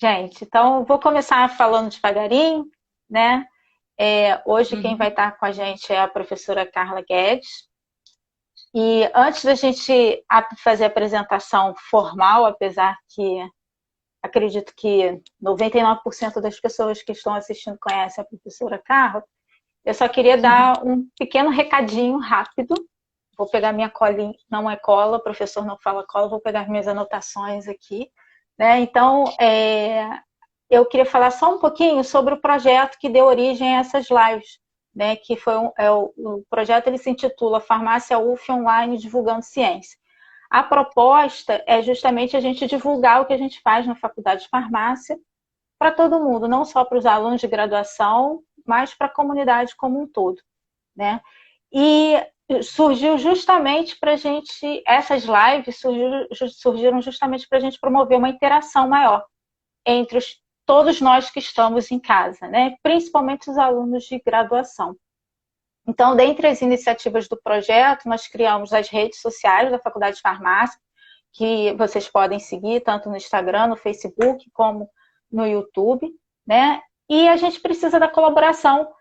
Gente, então vou começar falando devagarinho, né? Hoje quem vai Uhum. estar com a gente é a professora Carla Guedes. E antes da gente fazer a apresentação formal, apesar que acredito que 99% das pessoas que estão assistindo conhecem a professora Carla, eu só queria dar um pequeno recadinho rápido. Vou pegar minha colinha, não é cola, o professor não fala cola, vou pegar minhas anotações aqui. Né? Então, eu queria falar só um pouquinho sobre o projeto que deu origem a essas lives, né? Que foi o projeto ele se intitula Farmácia UF Online Divulgando Ciência. A proposta é justamente a gente divulgar o que a gente faz na faculdade de farmácia para todo mundo, não só para os alunos de graduação, mas para a comunidade como um todo, né? E surgiu justamente para a gente, essas lives surgiram justamente para a gente promover uma interação maior entre todos nós que estamos em casa, né? Principalmente os alunos de graduação. Então, dentre as iniciativas do projeto, nós criamos as redes sociais da Faculdade de Farmácia, que vocês podem seguir tanto no Instagram, no Facebook, como no YouTube, né? E a gente precisa da colaboração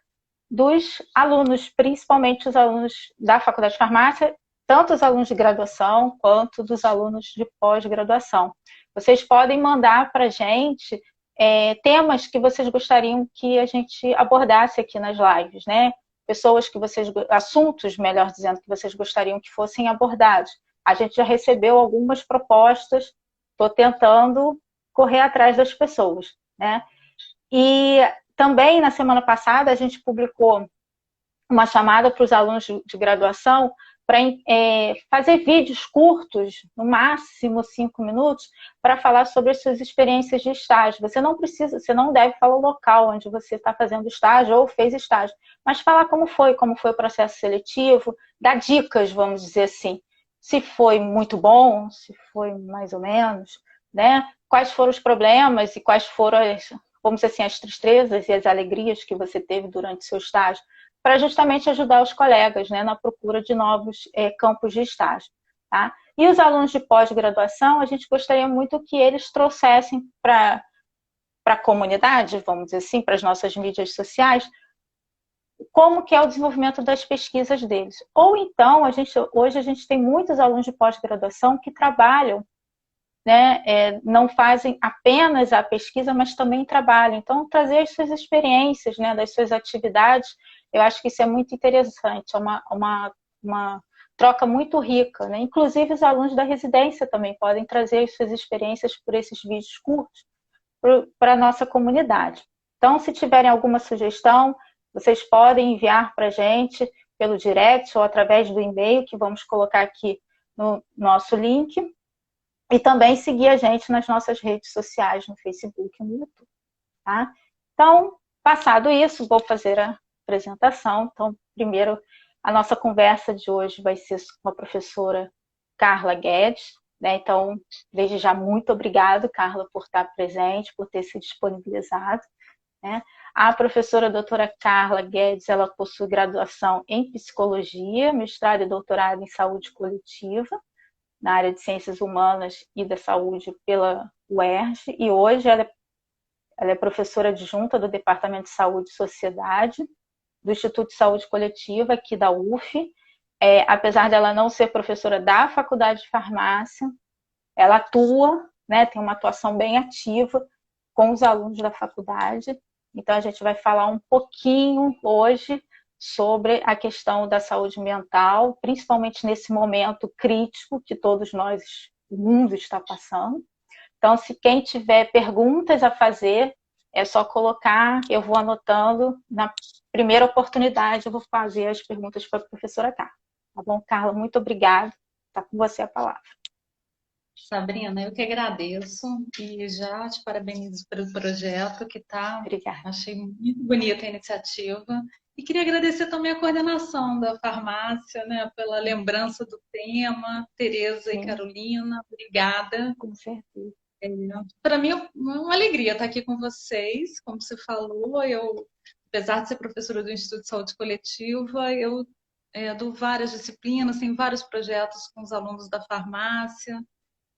dos alunos, principalmente os alunos da Faculdade de Farmácia, tanto os alunos de graduação quanto dos alunos de pós-graduação. Vocês podem mandar para a gente temas que vocês gostariam que a gente abordasse aqui nas lives, né? Pessoas que vocês, assuntos, melhor dizendo, que vocês gostariam que fossem abordados. A gente já recebeu algumas propostas, estou tentando correr atrás das pessoas, né? E também na semana passada a gente publicou uma chamada para os alunos de graduação para fazer vídeos curtos, no máximo 5 minutos, para falar sobre as suas experiências de estágio. Você não precisa, você não deve falar o local onde você está fazendo estágio ou fez estágio, mas falar como foi o processo seletivo, dar dicas, vamos dizer assim, se foi muito bom, se foi mais ou menos, né? Quais foram os problemas e quais foram as, vamos dizer assim, as tristezas e as alegrias que você teve durante o seu estágio para justamente ajudar os colegas, né, na procura de novos campos de estágio. Tá? E os alunos de pós-graduação, a gente gostaria muito que eles trouxessem para a comunidade, vamos dizer assim, para as nossas mídias sociais, como que é o desenvolvimento das pesquisas deles. Ou então, hoje a gente tem muitos alunos de pós-graduação que trabalham, né, não fazem apenas a pesquisa, mas também trabalham. Então, trazer as suas experiências, né, das suas atividades, eu acho que isso é muito interessante, é uma troca muito rica. Né? Inclusive, os alunos da residência também podem trazer as suas experiências por esses vídeos curtos para a nossa comunidade. Então, se tiverem alguma sugestão, vocês podem enviar para a gente pelo direct ou através do e-mail que vamos colocar aqui no nosso link. E também seguir a gente nas nossas redes sociais, no Facebook e no YouTube. Tá? Então, passado isso, vou fazer a apresentação. Então, primeiro, a nossa conversa de hoje vai ser com a professora Carla Guedes. Né? Então, desde já, muito obrigado, Carla, por estar presente, por ter se disponibilizado. Né? A professora doutora Carla Guedes, ela possui graduação em psicologia, mestrado e doutorado em saúde coletiva, na área de Ciências Humanas e da Saúde pela UERJ, e hoje ela é professora adjunta do Departamento de Saúde e Sociedade, do Instituto de Saúde Coletiva aqui da UF. Apesar dela não ser professora da Faculdade de Farmácia, ela atua, né, tem uma atuação bem ativa com os alunos da faculdade. Então, a gente vai falar um pouquinho hoje sobre a questão da saúde mental, principalmente nesse momento crítico que todos nós, o mundo está passando. Então, se quem tiver perguntas a fazer, é só colocar, eu vou anotando. Na primeira oportunidade, eu vou fazer as perguntas para a professora Carla. Tá bom, Carla? Muito obrigada. Está com você a palavra. Sabrina, eu que agradeço e já te parabenizo pelo projeto que tá, Obrigada. achei muito bonita a iniciativa. E queria agradecer também a coordenação da farmácia, né, pela lembrança do tema, Tereza e Sim, Carolina, obrigada. com certeza. Para mim é uma alegria estar aqui com vocês, como você falou, eu, apesar de ser professora do Instituto de Saúde Coletiva, eu dou várias disciplinas, tenho vários projetos com os alunos da farmácia,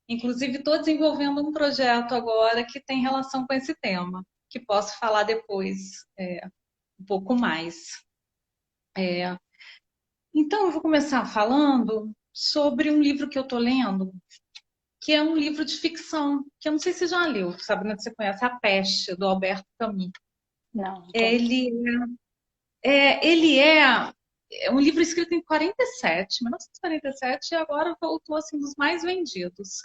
Inclusive, estou desenvolvendo um projeto agora que tem relação com esse tema, que posso falar depois um pouco mais. Então, eu vou começar falando sobre um livro que eu estou lendo, que é um livro de ficção, que eu não sei se você já leu, sabe, se você conhece, A Peste, do Alberto Camus. Não, Ele ele é um livro escrito em 47, 1947, e agora voltou assim dos mais vendidos,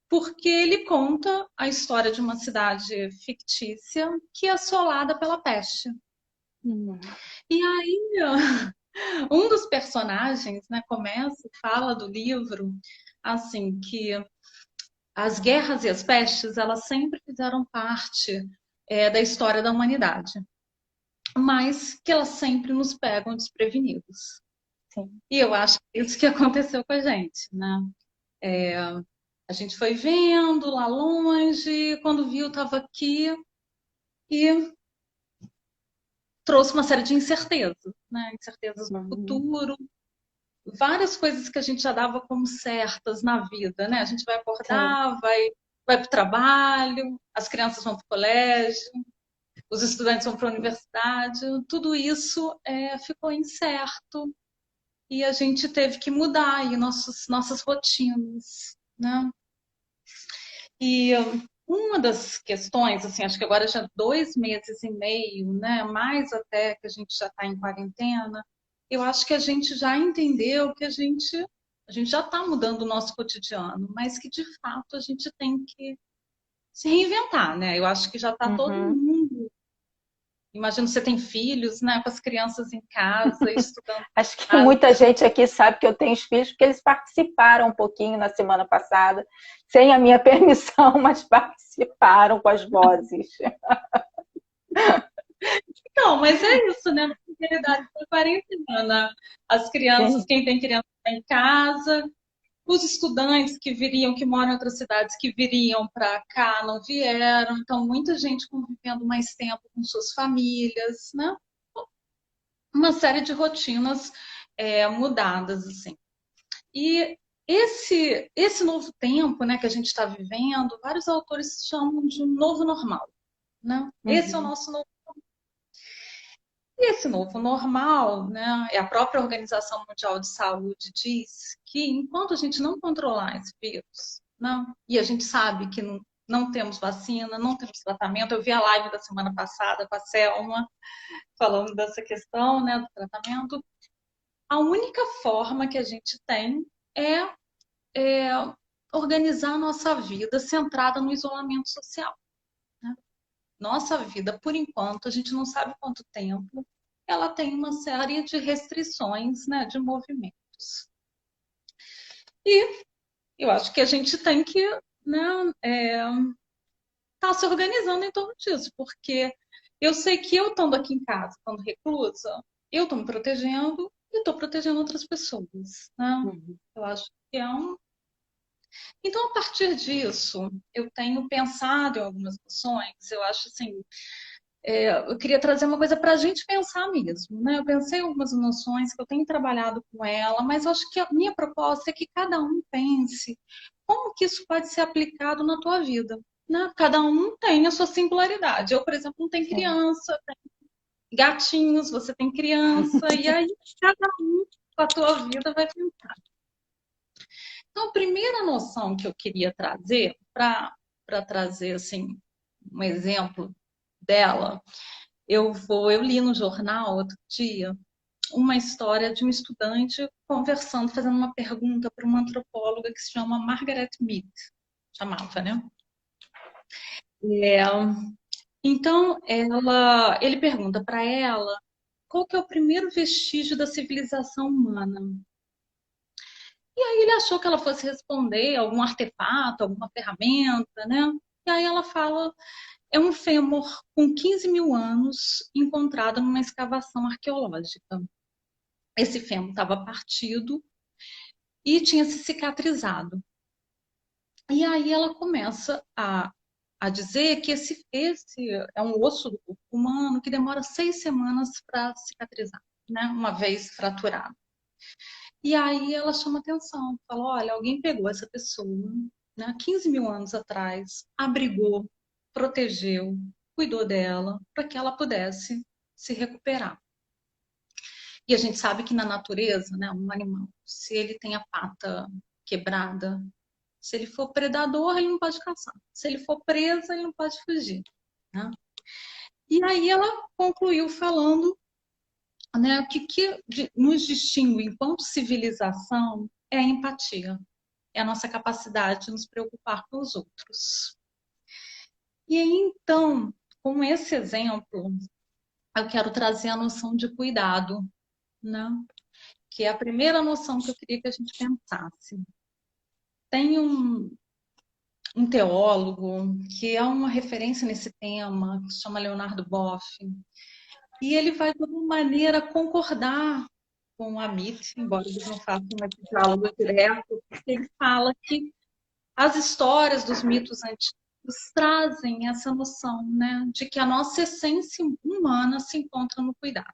porque ele conta a história de uma cidade fictícia que é assolada pela peste. E aí, um dos personagens, né, fala do livro, assim, que as guerras e as pestes, elas sempre fizeram parte da história da humanidade, mas que elas sempre nos pegam desprevenidos. sim. E eu acho que é isso que aconteceu com a gente, né? A gente foi vendo lá longe, quando viu, estava aqui e trouxe uma série de incertezas, né? Incertezas no futuro, várias coisas que a gente já dava como certas na vida, né? A gente vai acordar, Sim. vai para o trabalho, as crianças vão para o colégio, os estudantes vão para a universidade, tudo isso ficou incerto e a gente teve que mudar aí nossas rotinas, né? E uma das questões, assim, acho que agora já 2 meses e meio, né? Mais até que a gente já está em quarentena, eu acho que a gente já entendeu que a gente já está mudando o nosso cotidiano, mas que de fato a gente tem que se reinventar, né? Eu acho que já está todo mundo. Imagino que você tem filhos, né? Com as crianças em casa, estudando. Acho que muita gente aqui sabe que eu tenho os filhos, porque eles participaram um pouquinho na semana passada, sem a minha permissão, mas participaram com as vozes. Não, mas é isso, né? Na realidade, foi quarentena. As crianças, Sim. quem tem criança tá em casa, os estudantes que viriam, que moram em outras cidades, que viriam para cá, não vieram. Então, muita gente convivendo mais tempo com suas famílias, né? Uma série de rotinas mudadas, assim. E esse novo tempo, né, que a gente está vivendo, vários autores chamam de um novo normal, né? Esse é o nosso novo. E esse novo normal, né, a própria Organização Mundial de Saúde diz que enquanto a gente não controlar esse vírus, não, e a gente sabe que não temos vacina, não temos tratamento. Eu vi a live da semana passada com a Selma falando dessa questão, né, do tratamento. A única forma que a gente tem é, é organizar a nossa vida centrada no isolamento social. Né? Nossa vida, por enquanto, a gente não sabe quanto tempo, ela tem uma série de restrições, né, de movimentos. E eu acho que a gente tem que, né, tá se organizando em torno disso, porque eu sei que eu estando aqui em casa, estando reclusa, eu estou me protegendo e estou protegendo outras pessoas, né? Eu acho que é um. Então, a partir disso, eu tenho pensado em algumas questões, eu acho assim, eu queria trazer uma coisa para a gente pensar mesmo, né? Eu pensei em algumas noções que eu tenho trabalhado com ela, mas eu acho que a minha proposta é que cada um pense como que isso pode ser aplicado na tua vida, né? Cada um tem a sua singularidade. Eu, por exemplo, não tenho criança, tenho gatinhos, você tem criança, e aí cada um com a tua vida vai pensar. Então, a primeira noção que eu queria trazer, para trazer assim, um exemplo dela, eu li no jornal outro dia uma história de um estudante conversando, fazendo uma pergunta para uma antropóloga que se chama Margaret Mead, chamava, né? Então, ele pergunta para ela qual que é o primeiro vestígio da civilização humana. E aí ele achou que ela fosse responder algum artefato, alguma ferramenta, né? E aí ela fala, é um fêmur com 15 mil anos encontrado numa escavação arqueológica. Esse fêmur estava partido e tinha se cicatrizado. E aí ela começa a dizer que esse é um osso do corpo humano que demora 6 semanas para cicatrizar, né? Uma vez fraturado. E aí ela chama atenção, fala, olha, alguém pegou essa pessoa, né, 15 mil anos atrás, abrigou, protegeu, cuidou dela para que ela pudesse se recuperar. E a gente sabe que na natureza, né, um animal, se ele tem a pata quebrada, se ele for predador, ele não pode caçar. Se ele for preso, ele não pode fugir, né? E aí ela concluiu falando, né, o que nos distingue enquanto civilização é a empatia, é a nossa capacidade de nos preocupar com os outros. E aí, então, com esse exemplo, eu quero trazer a noção de cuidado, né? Que é a primeira noção que eu queria que a gente pensasse. Tem um teólogo que é uma referência nesse tema, que se chama Leonardo Boff, e ele vai, de alguma maneira, concordar com a Amit, embora eles não façam um diálogo direto, porque ele fala que as histórias dos mitos antigos trazem essa noção, né, de que a nossa essência humana se encontra no cuidado.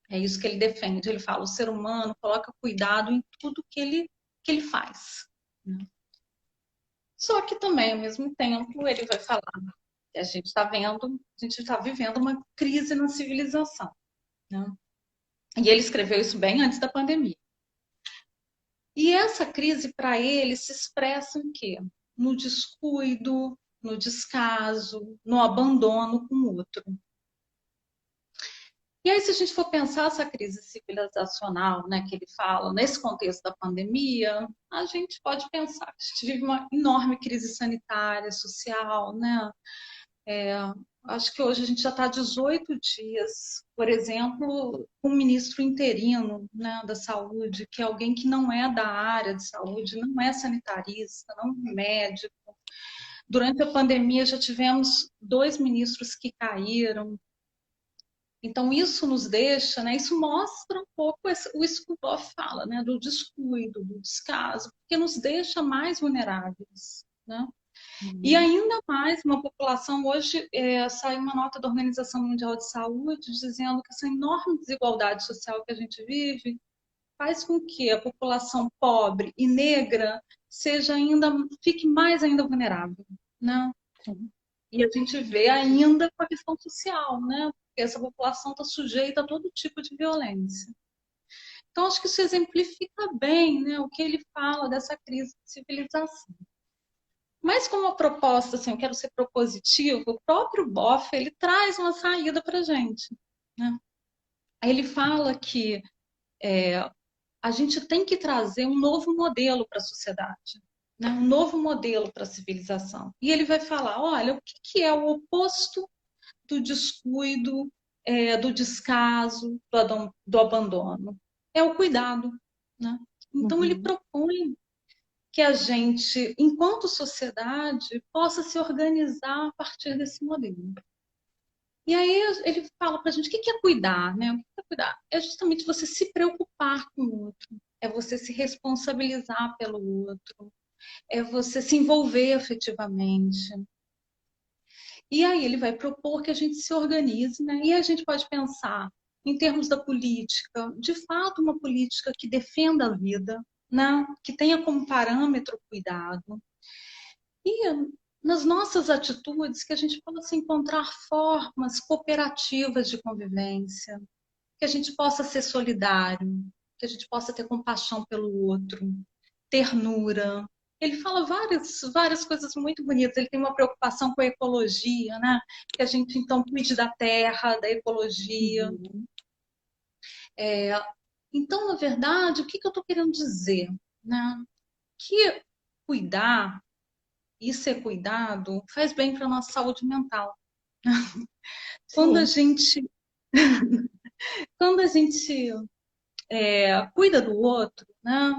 É isso que ele defende. Ele fala, o ser humano coloca cuidado em tudo que ele faz. Só que também, ao mesmo tempo, ele vai falar que a gente está vivendo uma crise na civilização, né? E ele escreveu isso bem antes da pandemia. E essa crise, para ele, se expressa em quê? No descuido, no descaso, no abandono com o outro. E aí, se a gente for pensar essa crise civilizacional, né, que ele fala, nesse contexto da pandemia, a gente pode pensar que a gente vive uma enorme crise sanitária, social, né? Acho que hoje a gente já está 18 dias, por exemplo, com um ministro interino, né, da saúde, que é alguém que não é da área de saúde, não é sanitarista, não é médico. Durante a pandemia já tivemos 2 ministros que caíram. Então, isso nos deixa, né, isso mostra um pouco isso que o Boff fala, né, do descuido, do descaso, porque nos deixa mais vulneráveis, né? E ainda mais uma população, hoje saiu uma nota da Organização Mundial de Saúde dizendo que essa enorme desigualdade social que a gente vive faz com que a população pobre e negra fique mais ainda vulnerável, né? E a gente vê ainda com a questão social, né? Porque essa população está sujeita a todo tipo de violência. Então, acho que isso exemplifica bem, né, o que ele fala dessa crise de civilização. Mas como a proposta, assim, eu quero ser propositivo, o próprio Boff, ele traz uma saída para a gente, né? Aí ele fala que a gente tem que trazer um novo modelo para a sociedade, né? Um novo modelo para a civilização. E ele vai falar, olha, o que é o oposto do descuido, do descaso, do abandono? É o cuidado, né? Então ele propõe que a gente, enquanto sociedade, possa se organizar a partir desse modelo. E aí ele fala para a gente o que é cuidar, né? O que é cuidar? É justamente você se preocupar com o outro, é você se responsabilizar pelo outro, é você se envolver afetivamente. E aí ele vai propor que a gente se organize, né? E a gente pode pensar em termos da política, de fato uma política que defenda a vida, né? Que tenha como parâmetro o cuidado. E nas nossas atitudes que a gente possa encontrar formas cooperativas de convivência, que a gente possa ser solidário, que a gente possa ter compaixão pelo outro, ternura. Ele fala várias coisas muito bonitas. Ele tem uma preocupação com a ecologia, né? Que a gente então cuide da terra, da ecologia. Então, na verdade, o que eu estou querendo dizer, né? Que cuidar e ser cuidado faz bem para a nossa saúde mental. Quando a gente, quando a gente cuida do outro, né?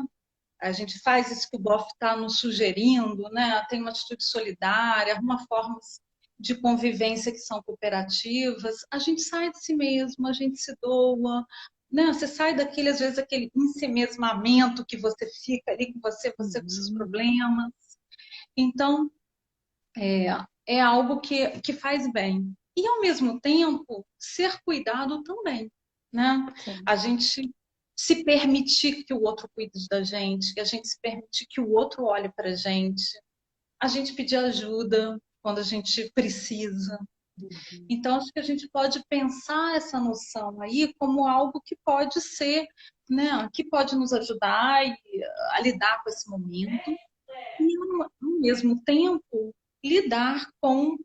A gente faz isso que o Boff está nos sugerindo, né? Tem uma atitude solidária, arruma formas de convivência que são cooperativas, a gente sai de si mesmo, a gente se doa, né? Você sai daquele, às vezes, aquele ensimesmamento que você fica ali com você com seus problemas. Então, é algo que faz bem. E, ao mesmo tempo, ser cuidado também, né? A gente se permitir que o outro cuide da gente, que a gente se permitir que o outro olhe para a gente pedir ajuda quando a gente precisa. Então, acho que a gente pode pensar essa noção aí como algo que pode ser, né, que pode nos ajudar a lidar com esse momento e, ao mesmo tempo, lidar com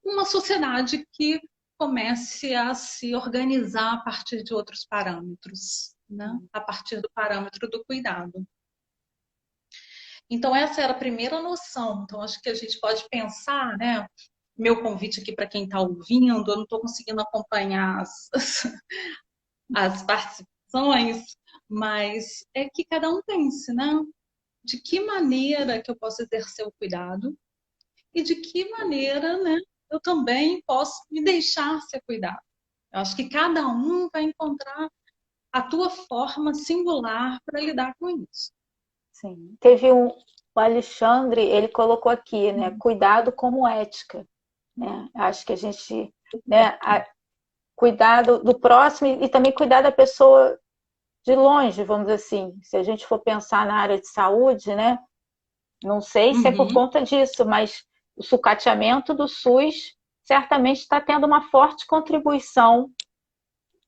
uma sociedade que comece a se organizar a partir de outros parâmetros, né? A partir do parâmetro do cuidado. Então, essa era a primeira noção. Então, acho que a gente pode pensar, né? Meu convite aqui para quem está ouvindo, eu não estou conseguindo acompanhar as participações, mas é que cada um pense, né? De que maneira que eu posso exercer o cuidado e de que maneira, né, eu também posso me deixar ser cuidado. Eu acho que cada um vai encontrar a tua forma singular para lidar com isso. Sim. Teve o Alexandre, ele colocou aqui, né, cuidado como ética, né? Acho que a gente, né, cuidar do próximo e também cuidar da pessoa de longe, vamos dizer assim. Se a gente for pensar na área de saúde, né, não sei se é por conta disso, mas o sucateamento do SUS certamente está tendo uma forte contribuição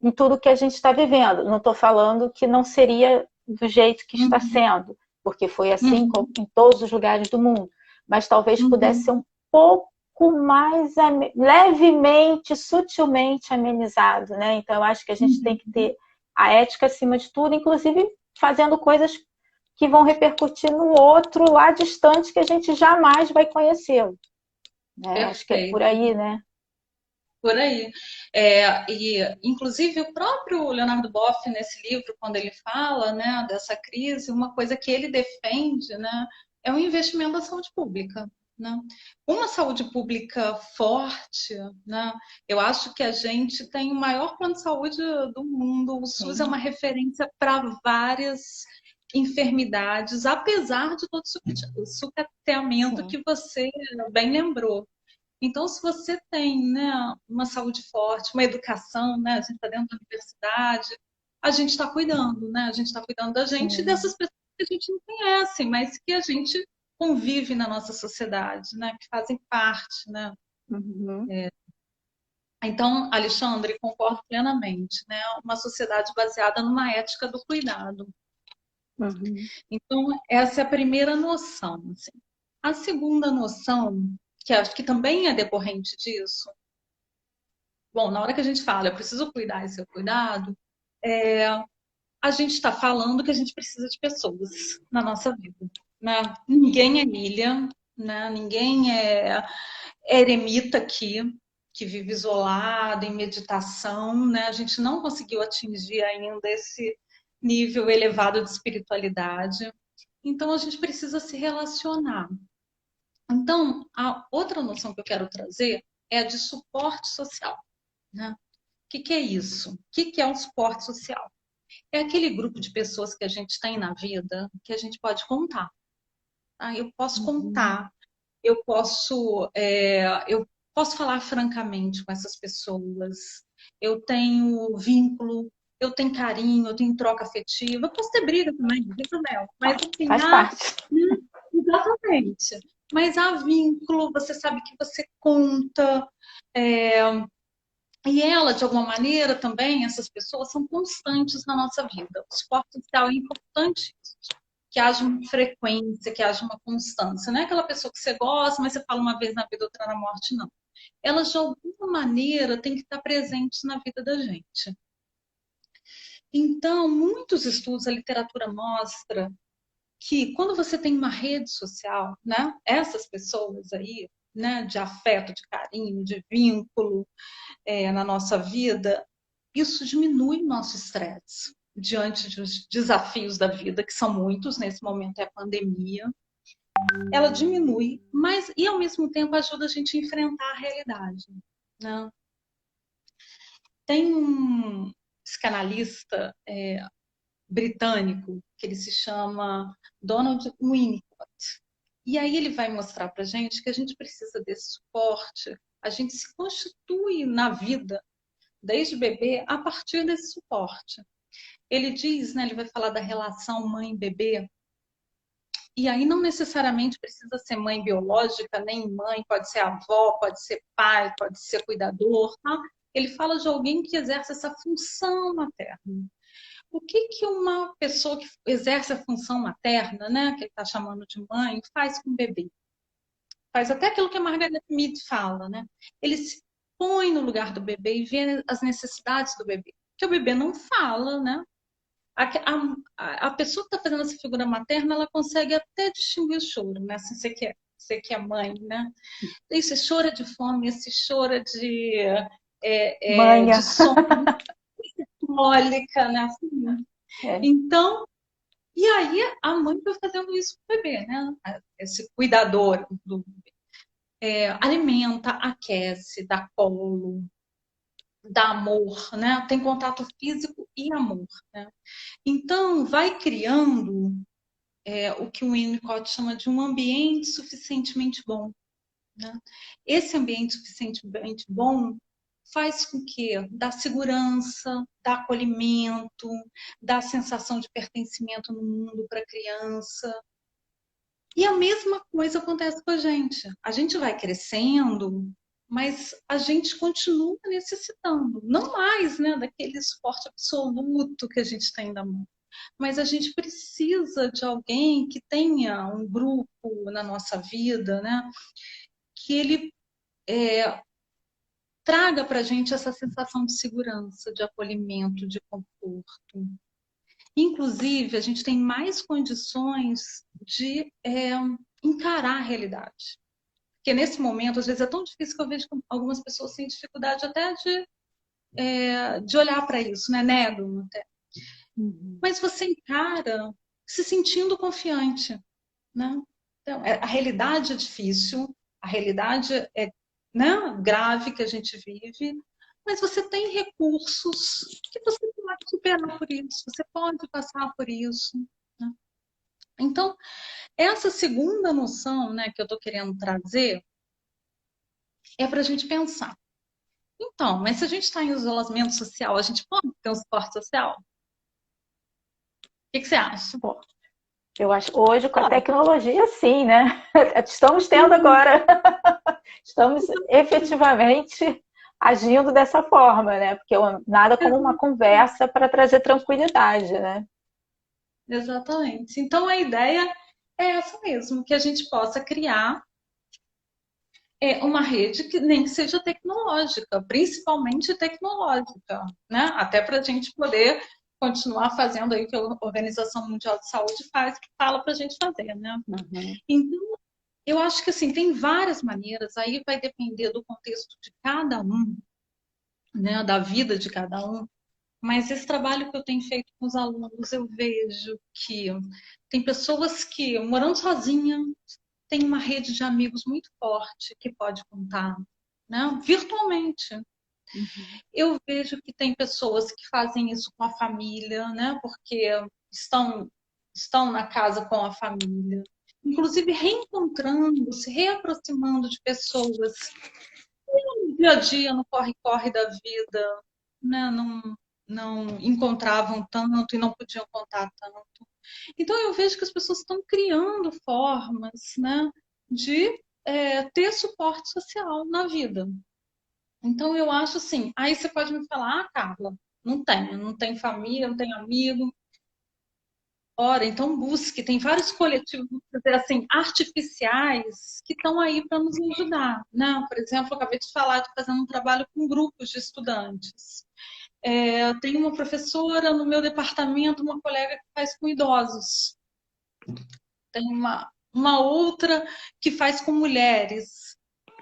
em tudo que a gente está vivendo. Não estou falando que não seria do jeito que está sendo, porque foi assim em todos os lugares do mundo, mas talvez pudesse ser um pouco mais levemente, sutilmente amenizado, né? Então eu acho que a gente tem que ter a ética acima de tudo, inclusive fazendo coisas que vão repercutir no outro lá distante que a gente jamais vai conhecê-lo. Né? Acho que é por aí, né? Por aí. Inclusive, o próprio Leonardo Boff, nesse livro, quando ele fala, né, dessa crise, uma coisa que ele defende, né, é o investimento da saúde pública. Né? Uma saúde pública forte, né? Eu acho que a gente tem o maior plano de saúde do mundo. O SUS é uma referência para várias enfermidades, apesar de todo o sucateamento que você bem lembrou. Então, se você tem, né, uma saúde forte, uma educação, né, a gente está dentro da universidade, a gente está cuidando, né? A gente está cuidando da gente e dessas pessoas que a gente não conhece, mas que a gente convive na nossa sociedade, né? Que fazem parte, né? Então, Alexandre, concordo plenamente, né? Uma sociedade baseada numa ética do cuidado. Então, essa é a primeira noção. Assim. A segunda noção, que acho que também é decorrente disso, bom, na hora que a gente fala, eu preciso cuidar e ser cuidado, a gente está falando que a gente precisa de pessoas na nossa vida. Né? Ninguém é ilha, né? Ninguém é eremita aqui, que vive isolado, em meditação. Né? A gente não conseguiu atingir ainda esse nível elevado de espiritualidade. Então, a gente precisa se relacionar. Então, a outra noção que eu quero trazer é a de suporte social. Né? O que é isso? O que é um suporte social? É aquele grupo de pessoas que a gente tem na vida que a gente pode contar. Tá? Eu posso contar, eu posso falar francamente com essas pessoas, eu tenho vínculo, eu tenho carinho, eu tenho troca afetiva, eu posso ter briga também, mas assim, faz parte. Exatamente. Mas há vínculo, você sabe que você conta. E ela, de alguma maneira, também, essas pessoas são constantes na nossa vida. O suporte social é importante que haja uma frequência, que haja uma constância. Não é aquela pessoa que você gosta, mas você fala uma vez na vida, outra na morte, não. Elas, de alguma maneira, têm que estar presentes na vida da gente. Então, muitos estudos, a literatura mostra que quando você tem uma rede social, né, essas pessoas aí, né, de afeto, de carinho, de vínculo na nossa vida, isso diminui o nosso estresse diante dos desafios da vida, que são muitos, nesse momento é a pandemia. Ela diminui, mas e ao mesmo tempo ajuda a gente a enfrentar a realidade. Né? Tem um psicanalista britânico, que ele se chama Donald Winnicott. E aí ele vai mostrar para a gente que a gente precisa desse suporte, a gente se constitui na vida desde bebê, a partir desse suporte. Ele diz, né, ele vai falar da relação mãe-bebê, e aí não necessariamente precisa ser mãe biológica, nem mãe, pode ser avó, pode ser pai, pode ser cuidador, tá? Ele fala de alguém que exerce essa função materna. O que que uma pessoa que exerce a função materna, né, que ele está chamando de mãe, faz com o bebê? Faz até aquilo que a Margaret Mead fala, né? Ele se põe no lugar do bebê e vê as necessidades do bebê. Porque o bebê não fala, né? A pessoa que está fazendo essa figura materna, ela consegue até distinguir o choro, né? Se você que é mãe, né? Esse chora de fome, esse chora Manha. de sono, cólica, né? Assim, É. então, e aí a mãe vai fazendo isso com o bebê, né? Esse cuidador do alimenta, aquece, dá colo, dá amor, né? Tem contato físico e amor, né? Então, vai criando o que o Winnicott chama de um ambiente suficientemente bom, né? Esse ambiente suficientemente bom faz com que dá segurança, dá acolhimento, dá sensação de pertencimento no mundo para a criança. E a mesma coisa acontece com a gente. A gente vai crescendo, mas a gente continua necessitando, não mais, né, daquele suporte absoluto que a gente tem da mão, mas a gente precisa de alguém que tenha um grupo na nossa vida, né, que ele traga para a gente essa sensação de segurança, de acolhimento, de conforto. Inclusive, a gente tem mais condições de encarar a realidade. Porque nesse momento, às vezes, é tão difícil que eu vejo que algumas pessoas têm dificuldade até de olhar para isso, né? Negam até. Uhum. Mas você encara se sentindo confiante, né? Então, a realidade é difícil, a realidade é, né, grave que a gente vive, mas você tem recursos que você pode superar por isso, você pode passar por isso, né? Então, essa segunda noção, né, que eu estou querendo trazer é para a gente pensar. Então, mas se a gente está em isolamento social, a gente pode ter um suporte social? O que você acha? Bom, eu acho hoje com a Pode. tecnologia, sim, né? Estamos tendo agora. Estamos efetivamente agindo dessa forma, né? Porque nada como uma conversa para trazer tranquilidade, né? Exatamente. Então, a ideia é essa mesmo, que a gente possa criar uma rede que nem que seja tecnológica, principalmente tecnológica, né? Até para a gente poder continuar fazendo aí o que a Organização Mundial de Saúde faz, que fala para a gente fazer, né? Uhum. Então, eu acho que assim, tem várias maneiras, aí vai depender do contexto de cada um, né? Da vida de cada um. Mas esse trabalho que eu tenho feito com os alunos, eu vejo que tem pessoas que, morando sozinha, tem uma rede de amigos muito forte que pode contar, né? Virtualmente. Uhum. Eu vejo que tem pessoas que fazem isso com a família, né? Porque estão na casa com a família. Inclusive reencontrando, se reaproximando de pessoas no dia a dia, no corre-corre da vida, né? Não encontravam tanto e não podiam contar tanto. Então eu vejo que as pessoas estão criando formas, né, de ter suporte social na vida. Então eu acho assim, aí você pode me falar, ah, Carla, não tenho família, não tenho amigo. Ora, então busque, tem vários coletivos, vamos dizer assim, artificiais que estão aí para nos ajudar, né? Por exemplo, eu acabei de falar de fazendo um trabalho com grupos de estudantes. Eu tenho uma professora no meu departamento, uma colega que faz com idosos. Tem uma outra que faz com mulheres.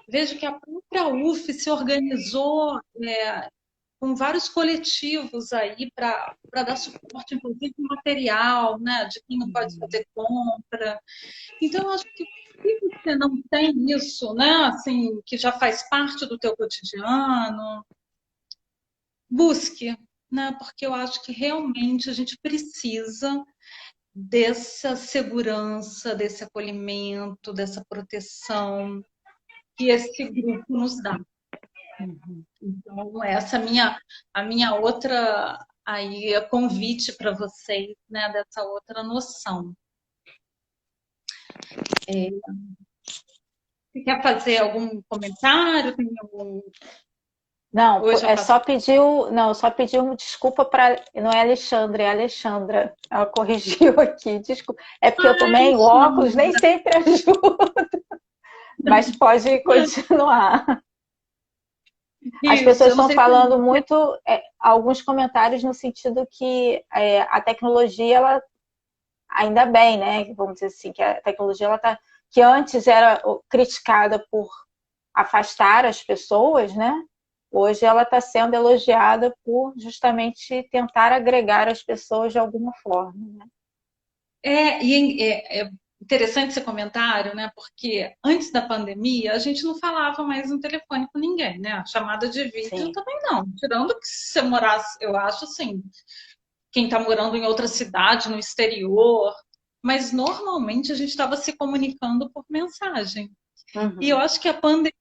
Vejo que a própria UF se organizou com vários coletivos aí para dar suporte, inclusive material, né, de quem não pode fazer compra. Então, eu acho que se você não tem isso, né, assim, que já faz parte do teu cotidiano, busque, né, porque eu acho que realmente a gente precisa dessa segurança, desse acolhimento, dessa proteção que esse grupo nos dá. Uhum. Então, essa é a minha outra aí convite para vocês, né, dessa outra noção. Você quer fazer algum comentário? Tem algum... Não, Hoje eu é passo. só pedir não, só pedir uma desculpa para, não é Alexandre, é Alexandra. Ela corrigiu aqui, desculpa. É porque eu tomei o óculos, nem sempre ajuda, mas pode continuar. As Isso, pessoas eu não estão sei se falando muito, alguns comentários no sentido que a tecnologia, ela, ainda bem, né? Vamos dizer assim, que a tecnologia, ela tá, que antes era criticada por afastar as pessoas, né? Hoje ela está sendo elogiada por justamente tentar agregar as pessoas de alguma forma. Né? é interessante esse comentário, né? Porque antes da pandemia a gente não falava mais no telefone com ninguém, né? A chamada de vídeo Sim. também não. Tirando que se você morasse, eu acho assim, quem está morando em outra cidade, no exterior, mas normalmente a gente estava se comunicando por mensagem. E eu Uhum. acho que a pandemia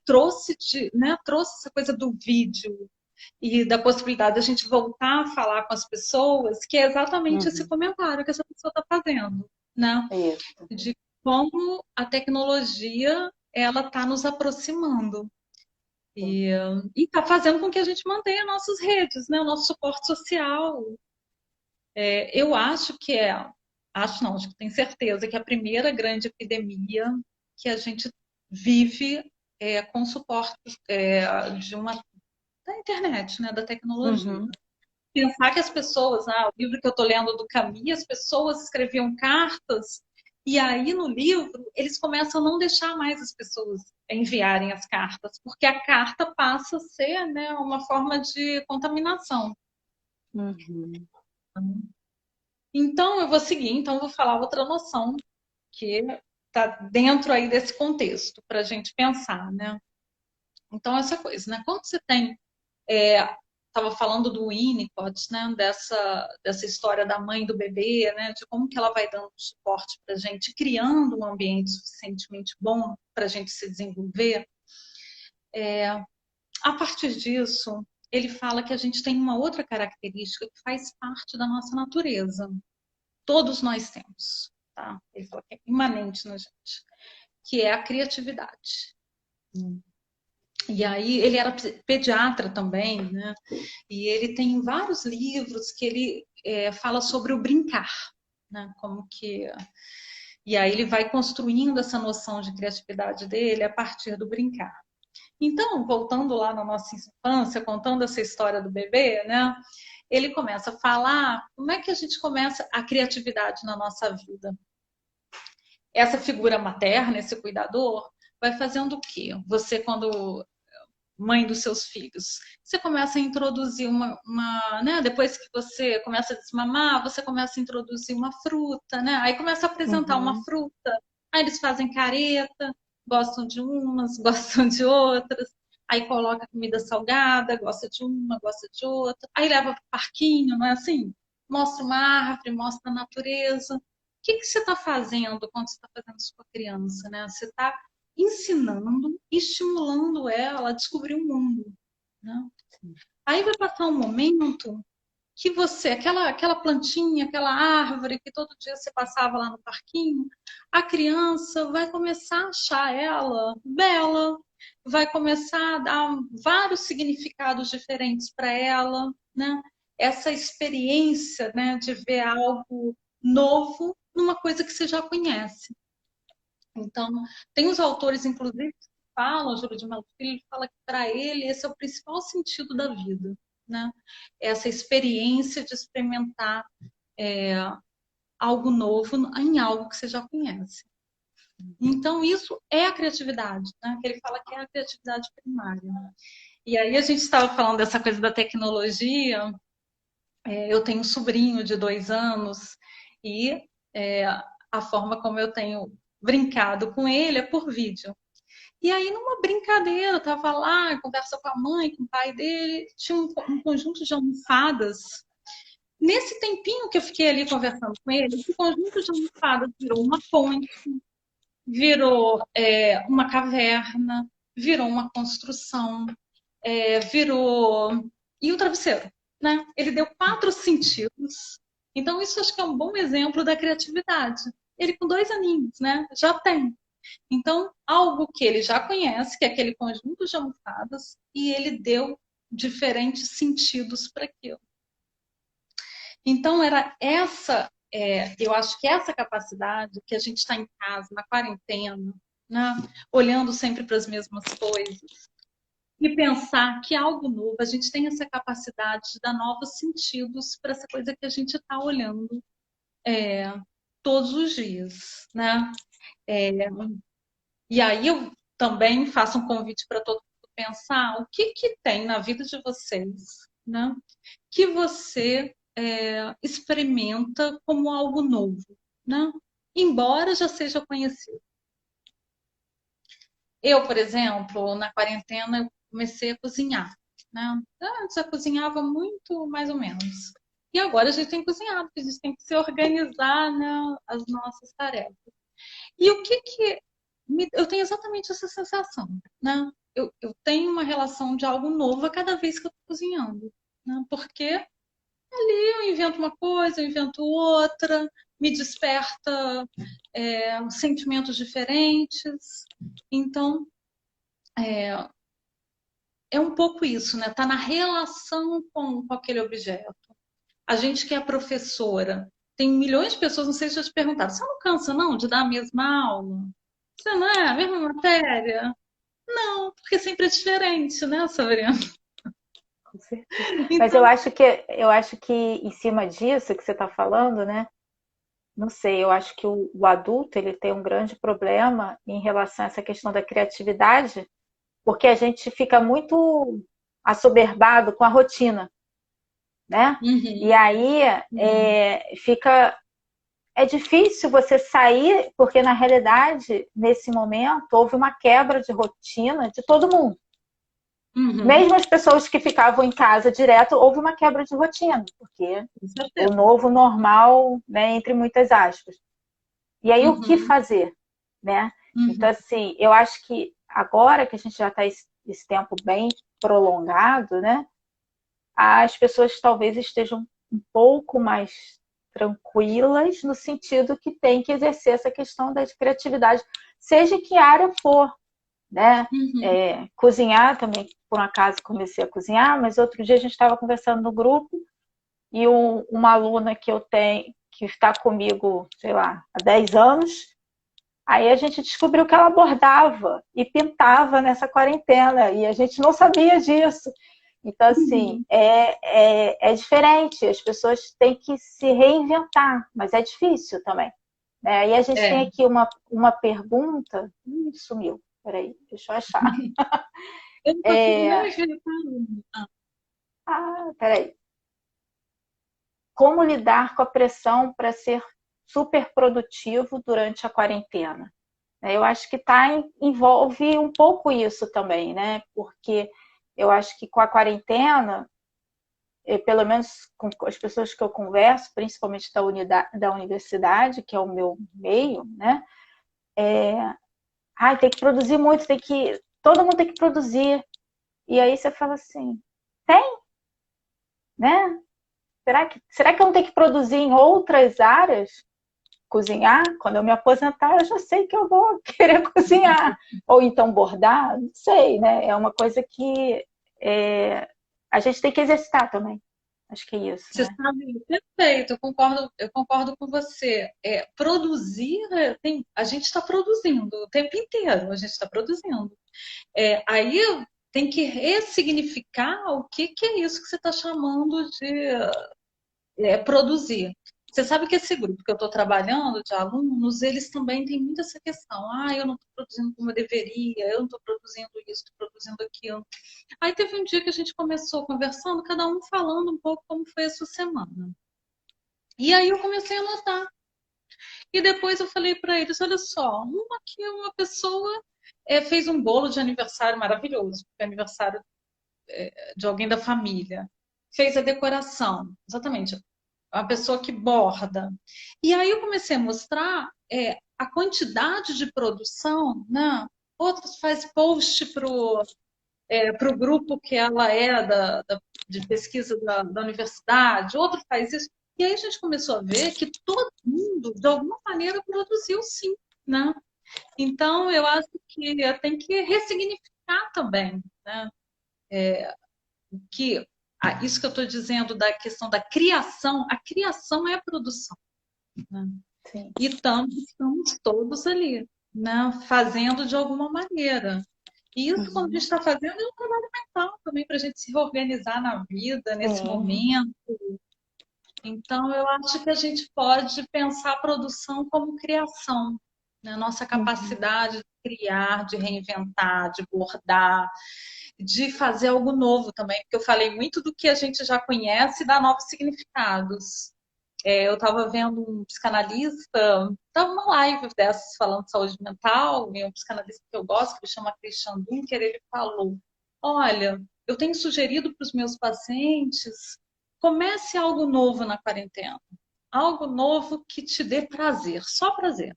trouxe, né, trouxe essa coisa do vídeo e da possibilidade da gente voltar a falar com as pessoas, que é exatamente esse Uhum. comentário que essa pessoa está fazendo, né? Isso. De como a tecnologia ela está nos aproximando e está fazendo com que a gente mantenha nossas redes, né? O nosso suporte social. Eu acho que acho não, acho que tenho certeza que a primeira grande epidemia que a gente vive com suporte da internet, né, da tecnologia. Uhum. Pensar que as pessoas, o livro que eu estou lendo do Camus, as pessoas escreviam cartas e aí no livro eles começam a não deixar mais as pessoas enviarem as cartas, porque a carta passa a ser, né, uma forma de contaminação. Uhum. Então eu vou seguir, então eu vou falar outra noção que está dentro aí desse contexto para a gente pensar, né? Então essa coisa, né? Quando você tem estava falando do Winnicott, né, dessa história da mãe do bebê, né, de como que ela vai dando suporte para a gente, criando um ambiente suficientemente bom para a gente se desenvolver. A partir disso, ele fala que a gente tem uma outra característica que faz parte da nossa natureza. Todos nós temos, tá? Ele fala que é imanente na gente, que é a criatividade. E aí ele era pediatra também, né? E ele tem vários livros que ele fala sobre o brincar, né? Como que e aí ele vai construindo essa noção de criatividade dele a partir do brincar. Então, voltando lá na nossa infância, contando essa história do bebê, né? Ele começa a falar como é que a gente começa a criatividade na nossa vida. Essa figura materna, esse cuidador, vai fazendo o quê? Você, quando mãe dos seus filhos. Você começa a introduzir né? Depois que você começa a desmamar, você começa a introduzir uma fruta, né? Aí começa a apresentar uma Uhum. fruta, aí eles fazem careta, gostam de umas, gostam de outras. Aí coloca comida salgada, gosta de uma, gosta de outra. Aí leva para o parquinho, não é assim? Mostra uma árvore, mostra a natureza. O que você está fazendo quando você está fazendo isso com a criança, né? Você está ensinando, estimulando ela a descobrir o mundo. Né? Aí vai passar um momento que você, aquela plantinha, aquela árvore que todo dia você passava lá no parquinho, a criança vai começar a achar ela bela, vai começar a dar vários significados diferentes para ela, né? Essa experiência, né, de ver algo novo numa coisa que você já conhece. Então, tem os autores, inclusive, que falam, Júlio de Mello Filho, ele fala que para ele esse é o principal sentido da vida, né? Essa experiência de experimentar é, algo novo em algo que você já conhece. Então, isso é a criatividade, né? Que ele fala que é a criatividade primária. E aí a gente estava falando dessa coisa da tecnologia. Eu tenho um sobrinho de 2 anos e a forma como eu tenho brincado com ele é por vídeo. E aí, numa brincadeira, eu tava lá, conversa com a mãe, com o pai dele, tinha um conjunto de almofadas. Nesse tempinho que eu fiquei ali conversando com ele, esse conjunto de almofadas virou uma ponte, virou uma caverna, virou uma construção. virou... E o travesseiro, né? Ele deu 4 sentidos. Então, isso acho que é um bom exemplo da criatividade. Ele com 2 aninhos, né? Já tem. Então, algo que ele já conhece, que é aquele conjunto de almofadas, e ele deu diferentes sentidos para aquilo. Então, era essa, eu acho que essa capacidade que a gente está em casa, na quarentena, né? Olhando sempre para as mesmas coisas, e pensar que algo novo, a gente tem essa capacidade de dar novos sentidos para essa coisa que a gente está olhando todos os dias, né? E aí eu também faço um convite para todo mundo pensar o que que tem na vida de vocês, né? Que você experimenta como algo novo, né? Embora já seja conhecido. Eu, por exemplo, na quarentena, eu comecei a cozinhar, né? Antes eu cozinhava muito, mais ou menos. E agora a gente tem cozinhado, porque a gente tem que se organizar, né, as nossas tarefas. E o que que... Eu tenho exatamente essa sensação, né? Eu tenho uma relação de algo novo a cada vez que eu estou cozinhando, né? Porque eu invento uma coisa, eu invento outra, me desperta sentimentos diferentes. Então, é um pouco isso, né? Tá na relação com aquele objeto. A gente que é professora, tem milhões de pessoas, não sei se eu te perguntaram, você não cansa não de dar a mesma aula? Você não é a mesma matéria? Não, porque sempre é diferente, né, Sabrina? Com certeza. Mas Então, eu acho que em cima disso que você está falando, né? Não sei, eu acho que o adulto ele tem um grande problema em relação a essa questão da criatividade, porque a gente fica muito assoberbado com a rotina, né? E uhum, aí uhum, é difícil você sair, porque na realidade, nesse momento, houve uma quebra de rotina de todo mundo. uhum, Mesmo as pessoas que ficavam em casa direto, houve uma quebra de rotina, porque com o certeza. novo normal, né, entre muitas aspas. E aí o que Uhum, fazer, né? Então, uhum, assim, eu acho que agora que a gente já está esse tempo bem prolongado, né? As pessoas talvez estejam um pouco mais tranquilas no sentido que tem que exercer essa questão da criatividade, seja que área for, né? uhum, Cozinhar também, por um acaso comecei a cozinhar, mas outro dia a gente estava conversando no grupo e uma aluna que eu tenho, que está comigo, sei lá, há 10 anos, aí a gente descobriu que ela bordava e pintava nessa quarentena e a gente não sabia disso. Então, assim, uhum. é diferente, as pessoas têm que se reinventar, mas é difícil também. Né? Aí a gente tem É, aqui uma pergunta. Sumiu, peraí, deixa eu achar. eu não consigo nem me ver falando. Peraí. Como lidar com a pressão para ser super produtivo durante a quarentena? Eu acho que envolve um pouco isso também, né? Porque eu acho que com a quarentena, pelo menos com as pessoas que eu converso, principalmente da universidade, que é o meu meio, né? Tem que produzir muito, todo mundo tem que produzir. E aí você fala assim, tem, né? Será que eu não tenho que produzir em outras áreas? Cozinhar? Quando eu me aposentar, eu já sei que eu vou querer cozinhar. Ou então bordar, não sei, né? É uma coisa que a gente tem que exercitar também. Acho que é isso, Você né? sabe, perfeito, eu concordo com você. Produzir, a gente está produzindo o tempo inteiro, a gente está produzindo. Aí tem que ressignificar o que, que é isso que você está chamando de produzir. Você sabe que esse grupo que eu estou trabalhando, de alunos, eles também têm muito essa questão. Eu não estou produzindo como eu deveria, eu não estou produzindo isso, estou produzindo aquilo. Aí teve um dia que a gente começou conversando, cada um falando um pouco como foi a sua semana. E aí eu comecei a notar. E depois eu falei para eles, olha só, uma pessoa fez um bolo de aniversário maravilhoso, porque é aniversário de alguém da família. Fez a decoração, exatamente, uma pessoa que borda. E aí eu comecei a mostrar a quantidade de produção, né? Outros faz post para o grupo que ela é de pesquisa da universidade, outro faz isso. E aí a gente começou a ver que todo mundo, de alguma maneira, produziu sim, né? Então, eu acho que tem que ressignificar também, né? Que isso que eu estou dizendo da questão da criação, a criação é a produção, né? Sim. E estamos todos ali, né? Fazendo de alguma maneira. E isso, quando a gente está fazendo, é um trabalho mental também para a gente se reorganizar na vida, nesse momento. Então, eu acho que a gente pode pensar a produção como criação, né? Nossa capacidade de criar, de reinventar, de bordar, de fazer algo novo também, porque eu falei muito do que a gente já conhece e dá novos significados. Eu estava vendo um psicanalista, estava uma live dessas falando de saúde mental, e um psicanalista que eu gosto, que ele chama Christian Dunker, ele falou: olha, eu tenho sugerido para os meus pacientes, comece algo novo na quarentena, algo novo que te dê prazer, só prazer,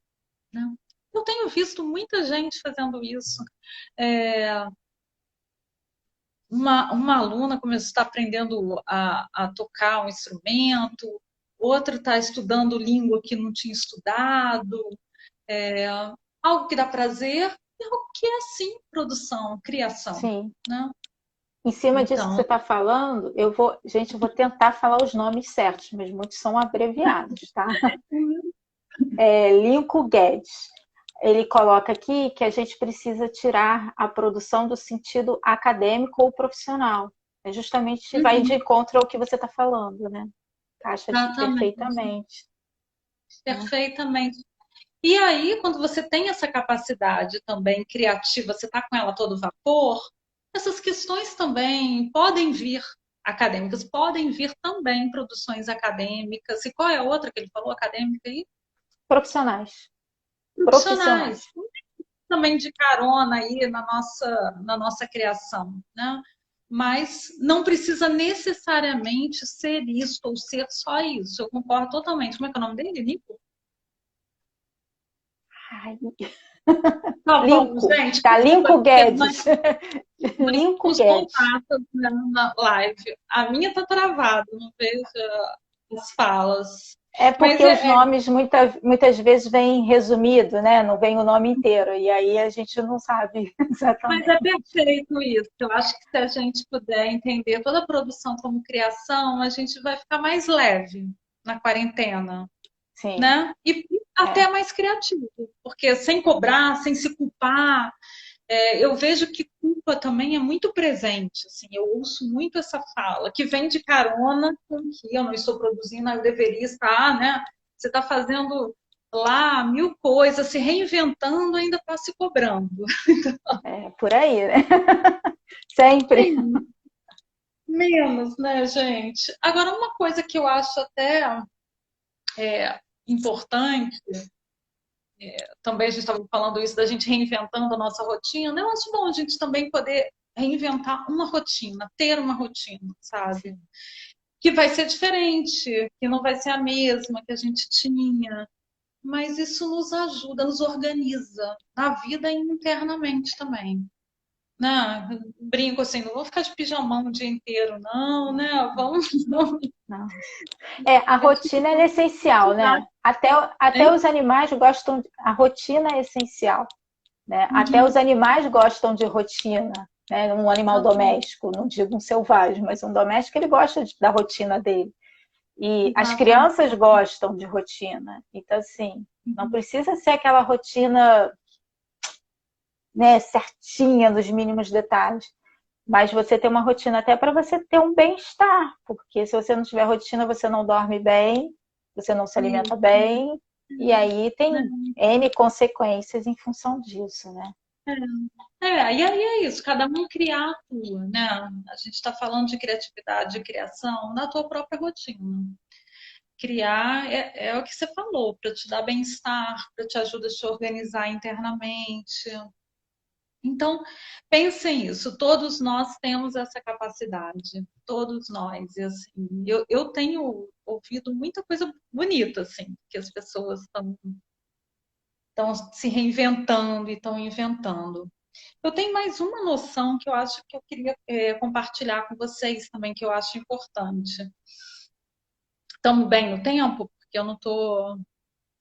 né? Eu tenho visto muita gente fazendo isso. Uma aluna começou a estar aprendendo a tocar um instrumento, outra está estudando língua que não tinha estudado, é, algo que dá prazer e algo que é, sim, produção, criação. Sim. Né? Em cima disso que Então, você está falando, eu vou tentar falar os nomes certos, mas muitos são abreviados, tá? Lincoln Guedes. Ele coloca aqui que a gente precisa tirar a produção do sentido acadêmico ou profissional. É justamente vai de encontro ao que você está falando, né? Encaixa exatamente. perfeitamente. Perfeitamente. E aí, quando você tem essa capacidade também criativa, você está com ela a todo vapor, essas questões também podem vir acadêmicas, podem vir também produções acadêmicas. E qual é a outra que ele falou, acadêmica aí? Profissionais. Profissionais. Também de carona aí na nossa criação, né? Mas não precisa necessariamente ser isso ou ser só isso. Eu concordo totalmente. Como é que é o nome dele, Nico? Ai, Tá bom, Lincoln. gente. Tá, Lincoln Guedes. Nós Lincoln temos Guedes. contatos, né, na live. A minha tá travada, não vejo as falas. É Mas porque os nomes muitas vezes vêm resumido, né? Não vem o nome inteiro. E aí a gente não sabe mas é exatamente. perfeito isso. Eu acho que se a gente puder entender toda a produção como criação, a gente vai ficar mais leve na quarentena, Sim. né? E até mais criativo, porque sem cobrar, sem se culpar. Eu vejo que culpa também é muito presente. Assim, eu ouço muito essa fala, que vem de carona com que eu não estou produzindo, eu deveria estar, né? Você está fazendo lá mil coisas, se reinventando, ainda está se cobrando. Por aí, né? Sempre. Sim, menos, né, gente? Agora, uma coisa que eu acho até importante, também a gente estava falando isso da gente reinventando a nossa rotina, eu acho bom a gente também poder reinventar uma rotina, ter uma rotina, sabe? Que vai ser diferente, que não vai ser a mesma que a gente tinha, mas isso nos ajuda, nos organiza na vida e internamente também. Né? Brinco assim, não vou ficar de pijamão o dia inteiro, não, né? Vamos. Não. A rotina é essencial, né? Até os animais gostam. A rotina é essencial, né? Até os animais gostam de rotina, né? Um animal doméstico, não digo um selvagem, mas um doméstico, ele gosta da rotina dele. E as crianças gostam de rotina. Então, assim, não precisa ser aquela rotina, né, certinha, nos mínimos detalhes. Mas você tem uma rotina até para você ter um bem-estar. Porque se você não tiver rotina, você não dorme bem, você não se alimenta bem. E aí tem N consequências em função disso, né? E aí é isso, cada um criar a tua, né? A gente está falando de criatividade, de criação, na tua própria rotina. Criar é o que você falou, para te dar bem-estar, para te ajudar a te organizar internamente. Então, pensem isso, todos nós temos essa capacidade, todos nós. E, assim, eu tenho ouvido muita coisa bonita, assim, que as pessoas estão se reinventando e estão inventando. Eu tenho mais uma noção que eu acho que eu queria compartilhar com vocês também, que eu acho importante. Estamos bem no tempo? Porque eu não estou.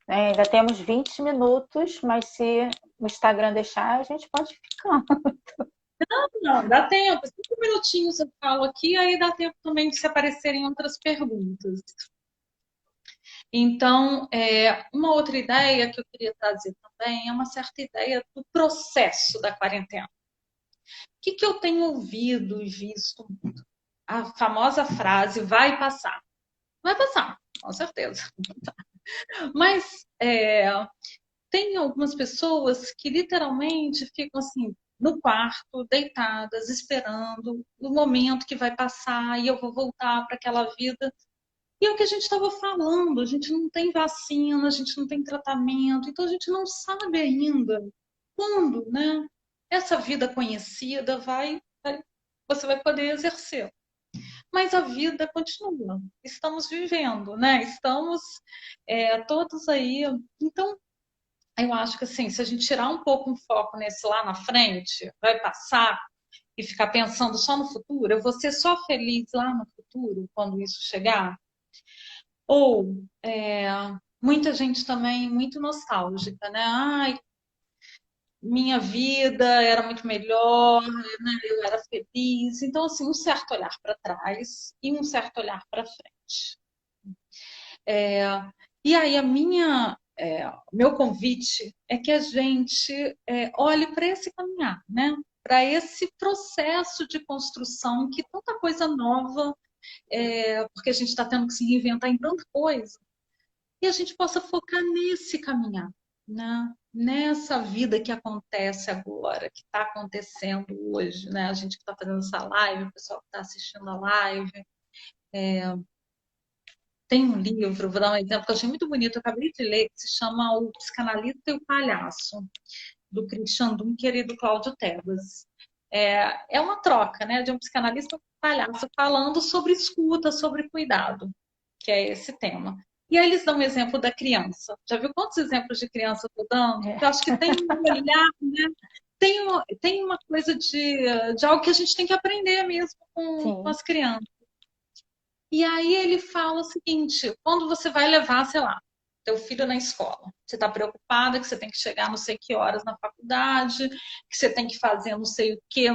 Ainda temos 20 minutos, mas se o Instagram deixar, a gente pode ficar. Não, dá tempo. 5 minutinhos eu falo aqui, aí dá tempo também de se aparecerem outras perguntas. Então, uma outra ideia que eu queria trazer também é uma certa ideia do processo da quarentena. O que eu tenho ouvido e visto muito? A famosa frase vai passar. Vai passar, com certeza. Mas tem algumas pessoas que literalmente ficam assim no quarto, deitadas, esperando o momento que vai passar e eu vou voltar para aquela vida. E é o que a gente estava falando, a gente não tem vacina, a gente não tem tratamento, então a gente não sabe ainda quando, né, essa vida conhecida você vai poder exercer. Mas a vida continua, estamos vivendo, né? Estamos todos aí. Então, eu acho que assim, se a gente tirar um pouco um foco nesse lá na frente, vai passar e ficar pensando só no futuro, eu vou ser só feliz lá no futuro, quando isso chegar. Ou muita gente também muito nostálgica, né? Ai, minha vida era muito melhor, né? Eu era feliz. Então, assim, um certo olhar para trás e um certo olhar para frente. E aí, meu convite é que a gente olhe para esse caminhar, né? Para esse processo de construção que tanta coisa nova, porque a gente está tendo que se reinventar em tanta coisa, e a gente possa focar nesse caminhar, né? Nessa vida que acontece agora, que está acontecendo hoje, né? A gente que está fazendo essa live, o pessoal que está assistindo a live. Tem um livro, vou dar um exemplo que eu achei muito bonito, eu acabei de ler, que se chama O Psicanalista e o Palhaço, do Christian Dunker e do Cláudio Tebas. É uma troca, né, de um psicanalista e um palhaço falando sobre escuta, sobre cuidado, que é esse tema. E aí eles dão um exemplo da criança. Já viu quantos exemplos de criança eu estou dando? Eu acho que tem um olhar, né? Tem uma coisa de algo que a gente tem que aprender mesmo com Sim. as crianças. E aí ele fala o seguinte: quando você vai levar, sei lá, teu filho na escola, você está preocupada que você tem que chegar não sei que horas na faculdade, que você tem que fazer não sei o que,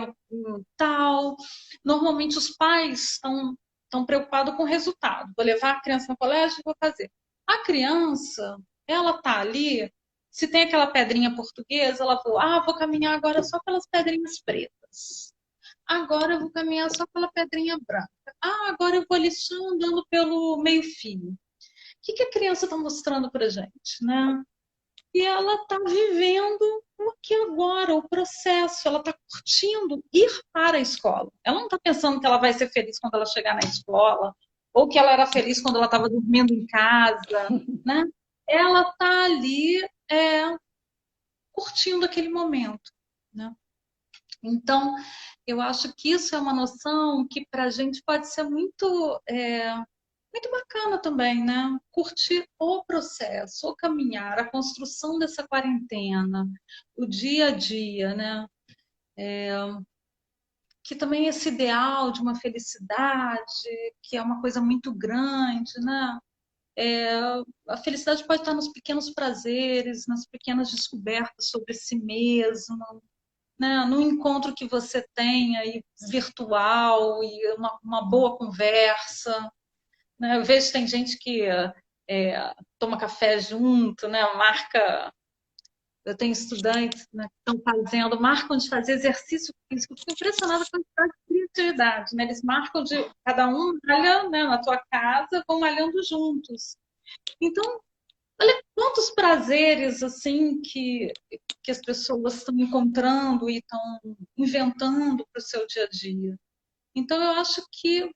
tal. Normalmente os pais estão preocupados com o resultado. Vou levar a criança no colégio, vou fazer. A criança, ela tá ali. Se tem aquela pedrinha portuguesa, ela fala: vou caminhar agora só pelas pedrinhas pretas. Agora eu vou caminhar só pela pedrinha branca. Agora eu vou ali só andando pelo meio-fio. O que a criança está mostrando para gente, né? E ela está vivendo o aqui agora, o processo. Ela está curtindo ir para a escola. Ela não está pensando que ela vai ser feliz quando ela chegar na escola, ou que ela era feliz quando ela estava dormindo em casa, né? Ela está ali curtindo aquele momento, né? Então, eu acho que isso é uma noção que para a gente pode ser muito bacana também, né? Curtir o processo, o caminhar, a construção dessa quarentena, o dia a dia, né? Que também esse ideal de uma felicidade, que é uma coisa muito grande, né? A felicidade pode estar nos pequenos prazeres, nas pequenas descobertas sobre si mesmo, né, no encontro que você tem aí virtual e uma boa conversa. Né? Eu vejo que tem gente que toma café junto, né, marca. Eu tenho estudantes, né, que estão marcam de fazer exercício físico. Eu fico impressionada com a quantidade de criatividade. Né? Eles marcam de cada um malha, né, na tua casa, vão malhando juntos. Então, olha quantos prazeres assim que as pessoas estão encontrando e estão inventando para o seu dia a dia. Então, eu acho que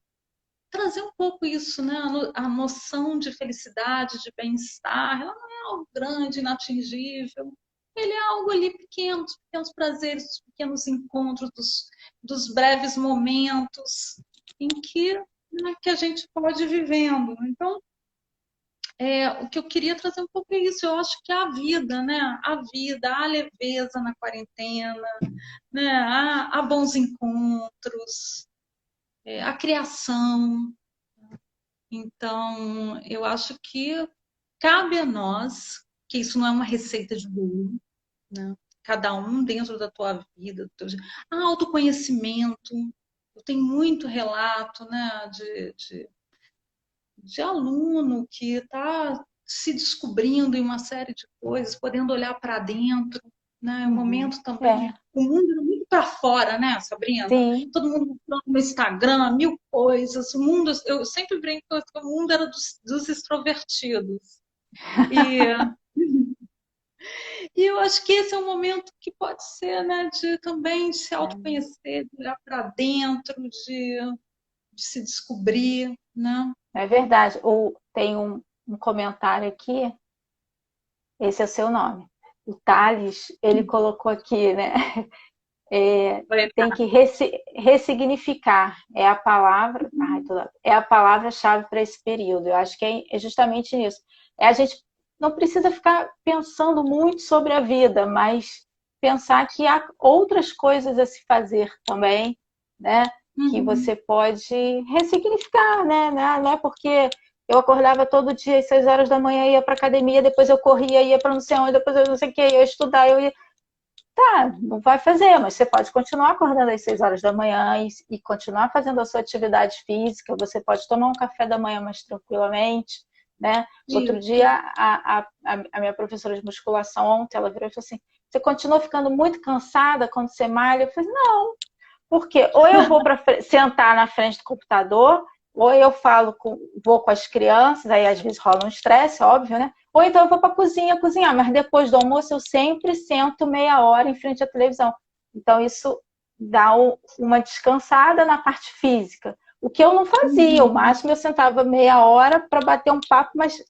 trazer um pouco isso, né? A noção de felicidade, de bem-estar, ela não é algo grande, inatingível. Ele é algo ali pequeno, os pequenos prazeres, os pequenos encontros, dos breves momentos em que a gente pode ir vivendo. Então, o que eu queria trazer um pouco é isso. Eu acho que a vida, né? A vida, a leveza na quarentena, né? Há bons encontros, a criação. Então, eu acho que cabe a nós, que isso não é uma receita de bolo, né? Cada um dentro da tua vida, autoconhecimento. Eu tenho muito relato, né, de aluno que está se descobrindo em uma série de coisas, podendo olhar para dentro, né? É um Uhum. momento também. É, O mundo é muito para fora, né, Sabrina? sim. Todo mundo mostrando no Instagram, mil coisas. O mundo, eu sempre brinco que o mundo era dos extrovertidos. E, e eu acho que esse é um momento que pode ser, né, de também de se É, autoconhecer, de olhar para dentro, de se descobrir, né? é verdade. Tem um comentário aqui, esse é o seu nome. O Thales, ele colocou aqui, né? Tem que ressignificar, é a palavra, é a palavra-chave para esse período. Eu acho que é justamente nisso. A gente não precisa ficar pensando muito sobre a vida, mas pensar que há outras coisas a se fazer também, né? Que Uhum. você pode ressignificar, né? Não é porque eu acordava todo dia às 6 horas da manhã, ia para academia, depois eu corria, ia para não sei onde, depois eu não sei o que, ia estudar, eu ia. Tá, não vai fazer, mas você pode continuar acordando às 6 horas da manhã e continuar fazendo a sua atividade física. Você pode tomar um café da manhã mais tranquilamente, né? Outro dia, Isso. a minha professora de musculação ontem, ela virou e falou assim: você continua ficando muito cansada quando você malha? Eu falei: não, porque ou eu vou para sentar na frente do computador, ou eu vou com as crianças, aí às vezes rola um estresse, óbvio, né? Ou então eu vou para a cozinha cozinhar, mas depois do almoço eu sempre sento meia hora em frente à televisão. Então isso dá uma descansada na parte física. O que eu não fazia, o Uhum. máximo eu sentava meia hora para bater um papo, mas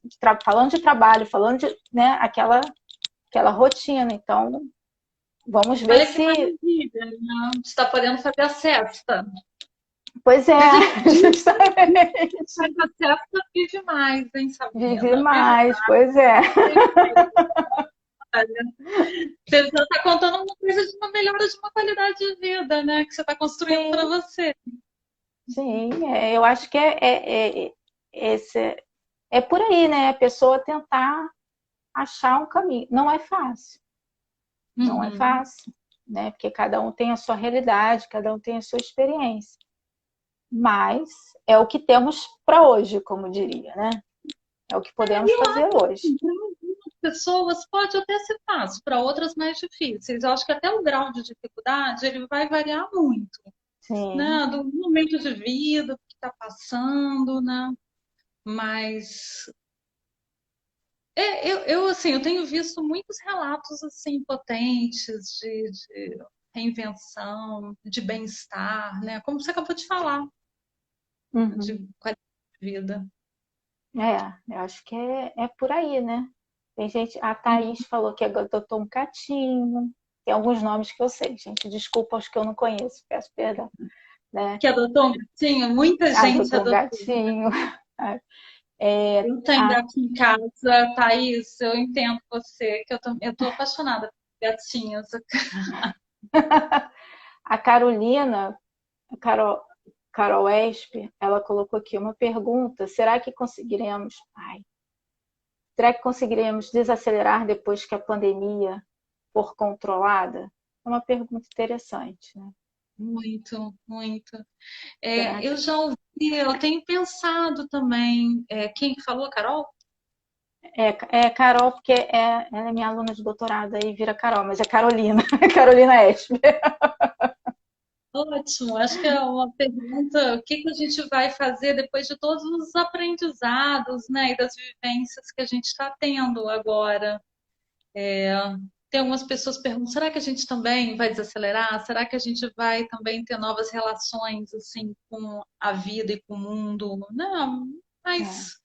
falando de trabalho, falando de, né, aquela rotina. Então, vamos ver Olha que se. maravilha, né? Você está podendo fazer a cesta. Pois é, Dizem que quem justamente. faz a cesta vive mais, hein, Vive Sabrina? Vive mais, pois é. mais. Você já está contando uma coisa de uma melhora de uma qualidade de vida, né? Que você está construindo para Sim, você. sim, eu acho que esse, é por aí, né? A pessoa tentar achar um caminho. Não é Uhum. fácil, né? Porque cada um tem a sua realidade, cada um tem a sua experiência. Mas é o que temos para hoje, como diria, né? É o que podemos Eu fazer acho hoje. que para algumas pessoas pode até ser fácil, para outras mais difíceis. Eu acho que até o grau de dificuldade ele vai variar muito, Sim. né? Do momento de vida, do que está passando, né? Mas assim, eu tenho visto muitos relatos assim potentes de reinvenção, de bem-estar, né? Como você acabou de falar, de Uhum. qualidade de vida. Eu acho que é por aí, né? Tem gente, a Thaís falou que adotou um gatinho. Tem alguns nomes que eu sei, gente. Desculpa os que eu não conheço, peço perdão. Né? Que adotou um gatinho? Muita gente Adotou um adotou. gatinho. É, Eu tenho a, gato em casa, Thaís, eu entendo você, que eu tô apaixonada por gatinhos. a Carolina, a Carol Esper, ela colocou aqui uma pergunta: será que conseguiremos desacelerar depois que a pandemia for controlada? É uma pergunta interessante, né? Muito, muito. Será Eu que já ouvi, eu tenho pensado também. Quem que falou, Carol? é Carol, porque ela é minha aluna de doutorado, aí vira Carol, mas é Carolina, Carolina Esper. Ótimo, acho que é uma pergunta, o que que a gente vai fazer depois de todos os aprendizados, né, e das vivências que a gente está tendo agora? Tem algumas pessoas que perguntam, será que a gente também vai desacelerar? Será que a gente vai também ter novas relações, assim, com a vida e com o mundo? Não, É, mas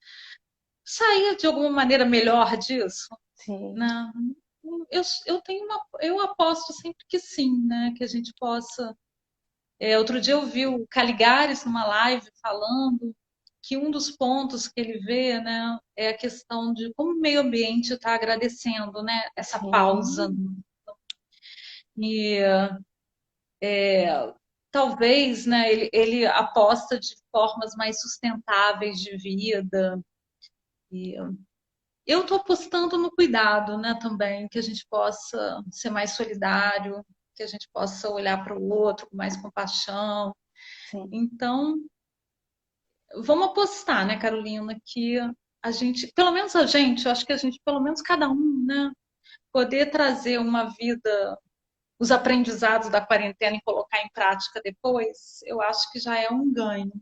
sair de alguma maneira melhor disso, sim. né? Eu aposto sempre que sim, né, que a gente possa. Outro dia eu vi o Caligares numa live falando que um dos pontos que ele vê, né, é a questão de como o meio ambiente está agradecendo, né, essa pausa. Sim, E talvez, né, ele aposta de formas mais sustentáveis de vida. E eu estou apostando no cuidado, né, também, que a gente possa ser mais solidário, que a gente possa olhar para o outro com mais compaixão. sim. Então, vamos apostar, né, Carolina, que a gente, pelo menos a gente, eu acho que a gente, pelo menos cada um, né, poder trazer uma vida, os aprendizados da quarentena e colocar em prática depois, eu acho que já é um ganho.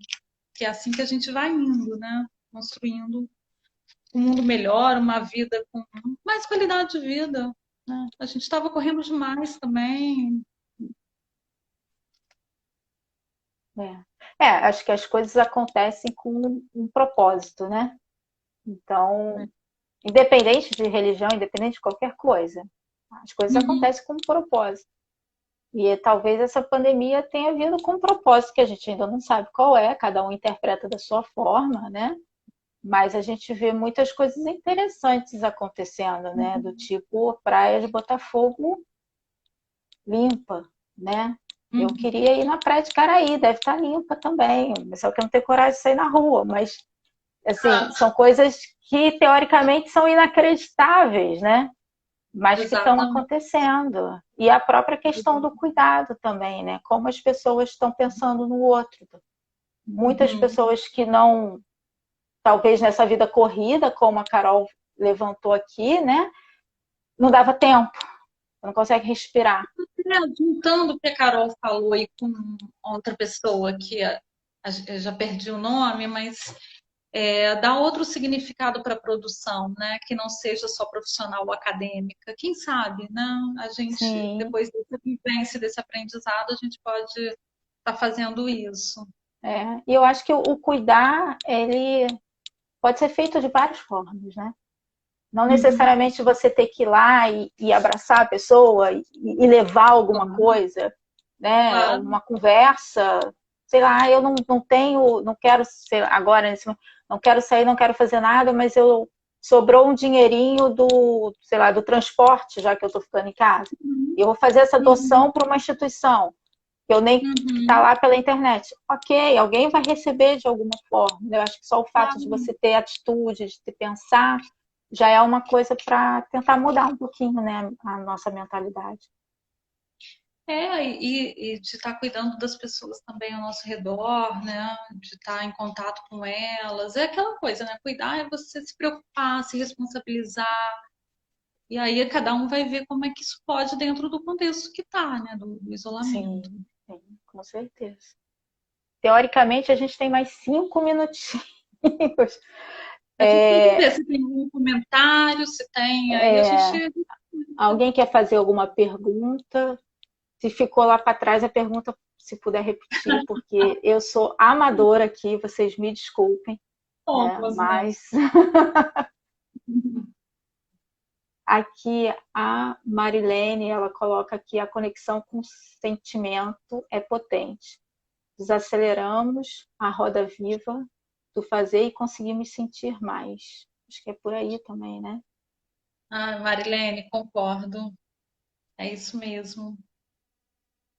Que é assim que a gente vai indo, né? Construindo um mundo melhor, uma vida com mais qualidade de vida. Né? A gente estava correndo demais também. Acho que as coisas acontecem com um propósito, né? Então, independente de religião, independente de qualquer coisa, as coisas Uhum, acontecem com um propósito. E talvez essa pandemia tenha vindo com um propósito que a gente ainda não sabe qual é, cada um interpreta da sua forma, né? Mas a gente vê muitas coisas interessantes acontecendo, né? Do tipo praia de Botafogo limpa, né? Eu uhum. queria ir na praia de Caraí, deve estar limpa também, só que eu não tenho coragem de sair na rua, mas assim, Ah, são coisas que teoricamente são inacreditáveis, né? Mas que estão exatamente. acontecendo. E a própria questão do cuidado também, né? Como as pessoas estão pensando no outro. Muitas Uhum. pessoas que não, talvez nessa vida corrida, como a Carol levantou aqui, né? Não dava tempo, não consegue respirar. Juntando o que a Carol falou aí com outra pessoa que eu já perdi o nome, mas dá outro significado para a produção, né? Que não seja só profissional ou acadêmica. Quem sabe, né? A gente, Sim, depois dessa vivência, desse aprendizado, a gente pode estar fazendo isso. E eu acho que o cuidar, ele pode ser feito de várias formas, né? Não Uhum. necessariamente você ter que ir lá e abraçar a pessoa e levar alguma Claro, coisa, né? claro. Uma conversa, sei lá, eu não tenho, não quero ser agora, não quero sair, não quero fazer nada, mas eu sobrou um dinheirinho do, sei lá, do transporte, já que eu estou ficando em casa. Uhum. E eu vou fazer essa Uhum. doação para uma instituição que eu nem que está Uhum. lá pela internet. Ok, alguém vai receber de alguma forma. Eu acho que só o fato de Claro. você ter atitude, de pensar, já é uma coisa para tentar mudar um pouquinho, né, a nossa mentalidade. E de estar cuidando das pessoas também ao nosso redor, né? De estar em contato com elas. É aquela coisa, né? Cuidar é você se preocupar, se responsabilizar. E aí cada um vai ver como é que isso pode dentro do contexto que está, né? Do isolamento. Sim, sim, com certeza. Teoricamente, a gente tem mais 5 minutinhos. A gente tem que É, ver se tem algum comentário, se tem. Aí a é, gente. alguém quer fazer alguma pergunta? Se ficou lá para trás, a pergunta, se puder repetir, porque eu sou amadora aqui, vocês me desculpem, né? Somos, né? Mas aqui a Marilene, ela coloca aqui a conexão com o sentimento é potente. Desaceleramos a roda viva do fazer e conseguimos sentir mais. Acho que é por aí também, né? Ah, Marilene, concordo. É isso mesmo.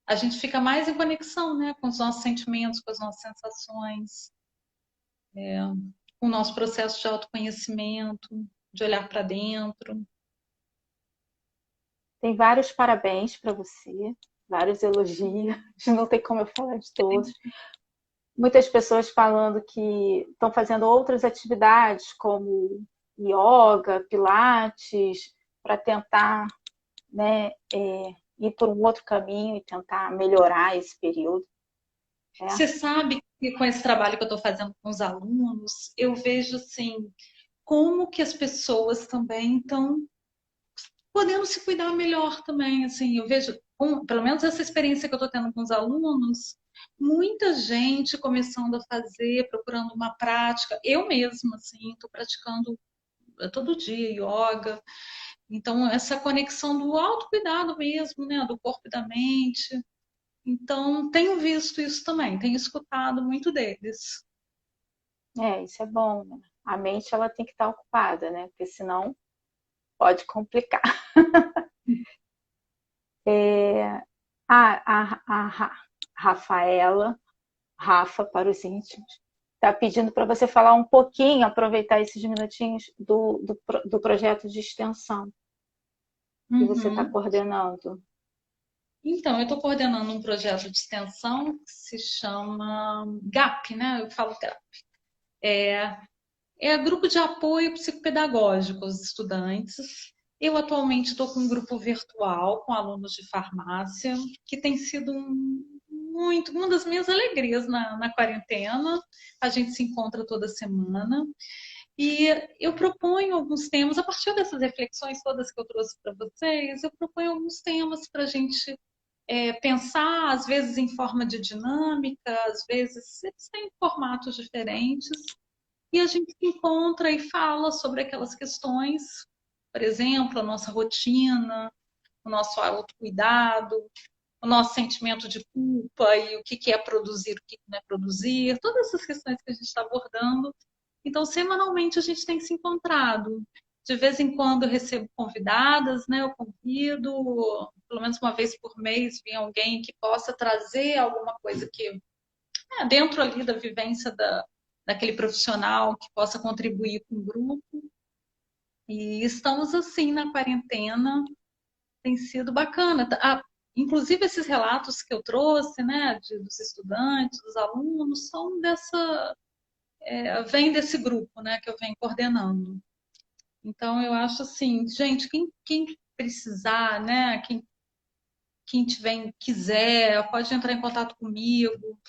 A gente fica mais em conexão, né? Com os nossos sentimentos, com as nossas sensações, com o nosso processo de autoconhecimento, de olhar para dentro. Tem vários parabéns para você, vários elogios, não tem como eu falar de todos. Muitas pessoas falando que estão fazendo outras atividades, como yoga, pilates, para tentar, né, ir por um outro caminho e tentar melhorar esse período. É, Você sabe que com esse trabalho que eu estou fazendo com os alunos, eu vejo assim como que as pessoas também estão podendo se cuidar melhor também. Assim, eu vejo, pelo menos essa experiência que eu estou tendo com os alunos, muita gente começando a fazer, procurando uma prática. Eu mesma, assim, estou praticando todo dia yoga. Então, essa conexão do autocuidado mesmo, né? Do corpo e da mente. Então, tenho visto isso também, tenho escutado muito deles. Isso é bom, né? A mente ela tem que estar ocupada, né? Porque senão pode complicar. A Rafaela, Rafa para os íntimos, está pedindo para você falar um pouquinho, aproveitar esses minutinhos do projeto de extensão que você está Uhum. coordenando. Então, eu estou coordenando um projeto de extensão que se chama GAP, né? Eu falo GAP. É grupo de apoio psicopedagógico aos estudantes. Eu atualmente estou com um grupo virtual com alunos de farmácia, que tem sido uma das minhas alegrias na quarentena. A gente se encontra toda semana. E eu proponho alguns temas, a partir dessas reflexões todas que eu trouxe para vocês, eu proponho alguns temas para a gente pensar, às vezes em forma de dinâmica, às vezes eles têm formatos diferentes, e a gente se encontra e fala sobre aquelas questões, por exemplo, a nossa rotina, o nosso autocuidado, o nosso sentimento de culpa e o que é produzir, o que não é produzir, todas essas questões que a gente está abordando. Então, semanalmente a gente tem se encontrado. De vez em quando eu recebo convidadas, né? Eu convido, pelo menos uma vez por mês, vem alguém que possa trazer alguma coisa que dentro ali da vivência daquele profissional que possa contribuir com o grupo. E estamos assim na quarentena, tem sido bacana. Inclusive esses relatos que eu trouxe, né, dos estudantes, dos alunos, são vem desse grupo, né, que eu venho coordenando. Então eu acho assim, gente, quem precisar, né, quem tiver, quiser, pode entrar em contato comigo.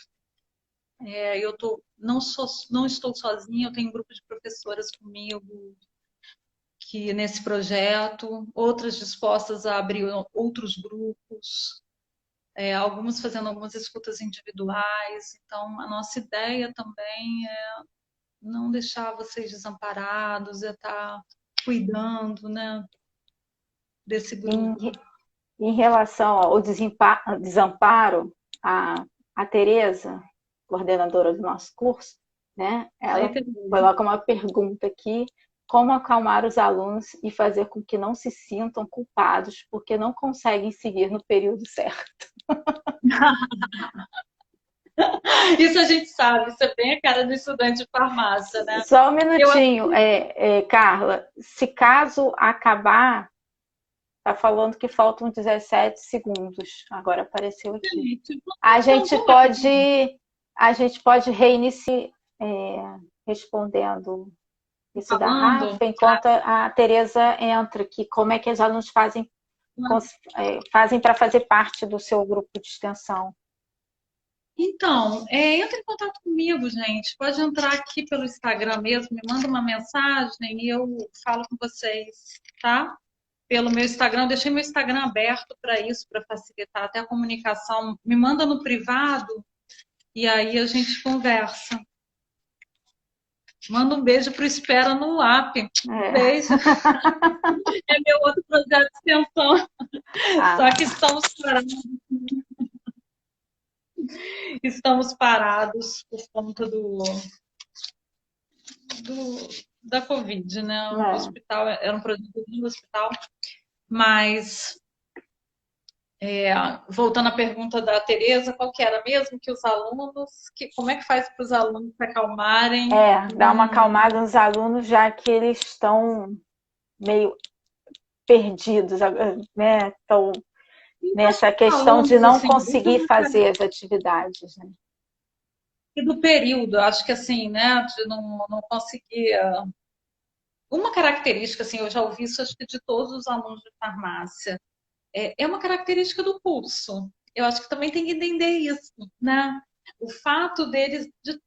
Não estou sozinha, eu tenho um grupo de professoras comigo que nesse projeto, outras dispostas a abrir outros grupos, algumas fazendo algumas escutas individuais. Então, a nossa ideia também é não deixar vocês desamparados, é estar cuidando, né, desse grupo. Em relação ao desamparo, a Tereza, coordenadora do nosso curso, né, ela coloca uma pergunta aqui: como acalmar os alunos e fazer com que não se sintam culpados porque não conseguem seguir no período certo? Isso a gente sabe, isso é bem a cara do estudante de farmácia, né? Só um minutinho, Carla. Se caso acabar, tá falando que faltam 17 segundos. Agora apareceu aqui. A gente pode reiniciar respondendo isso da falando, Rafa, enquanto a Tereza entra aqui. Como é que os alunos fazem para fazer parte do seu grupo de extensão? Então, entra em contato comigo, gente. Pode entrar aqui pelo Instagram mesmo, me manda uma mensagem e eu falo com vocês, tá? Pelo meu Instagram, eu deixei meu Instagram aberto para isso, para facilitar até a comunicação. Me manda no privado e aí a gente conversa. Manda um beijo pro Espera no App. Beijo. É meu outro projeto de extensão. Só que estamos parados por conta da Covid, né? O hospital era um projeto do hospital, mas voltando à pergunta da Tereza, qual que era mesmo que os alunos, como é que faz para os alunos se acalmarem? Dar uma acalmada nos alunos, já que eles estão meio perdidos, né? Estão nessa questão de não conseguir fazer as atividades, né? E do período, acho que assim, né, de não conseguir. Uma característica, assim, eu já ouvi isso acho que de todos os alunos de farmácia, é uma característica do curso. Eu acho que também tem que entender isso, né? O fato deles de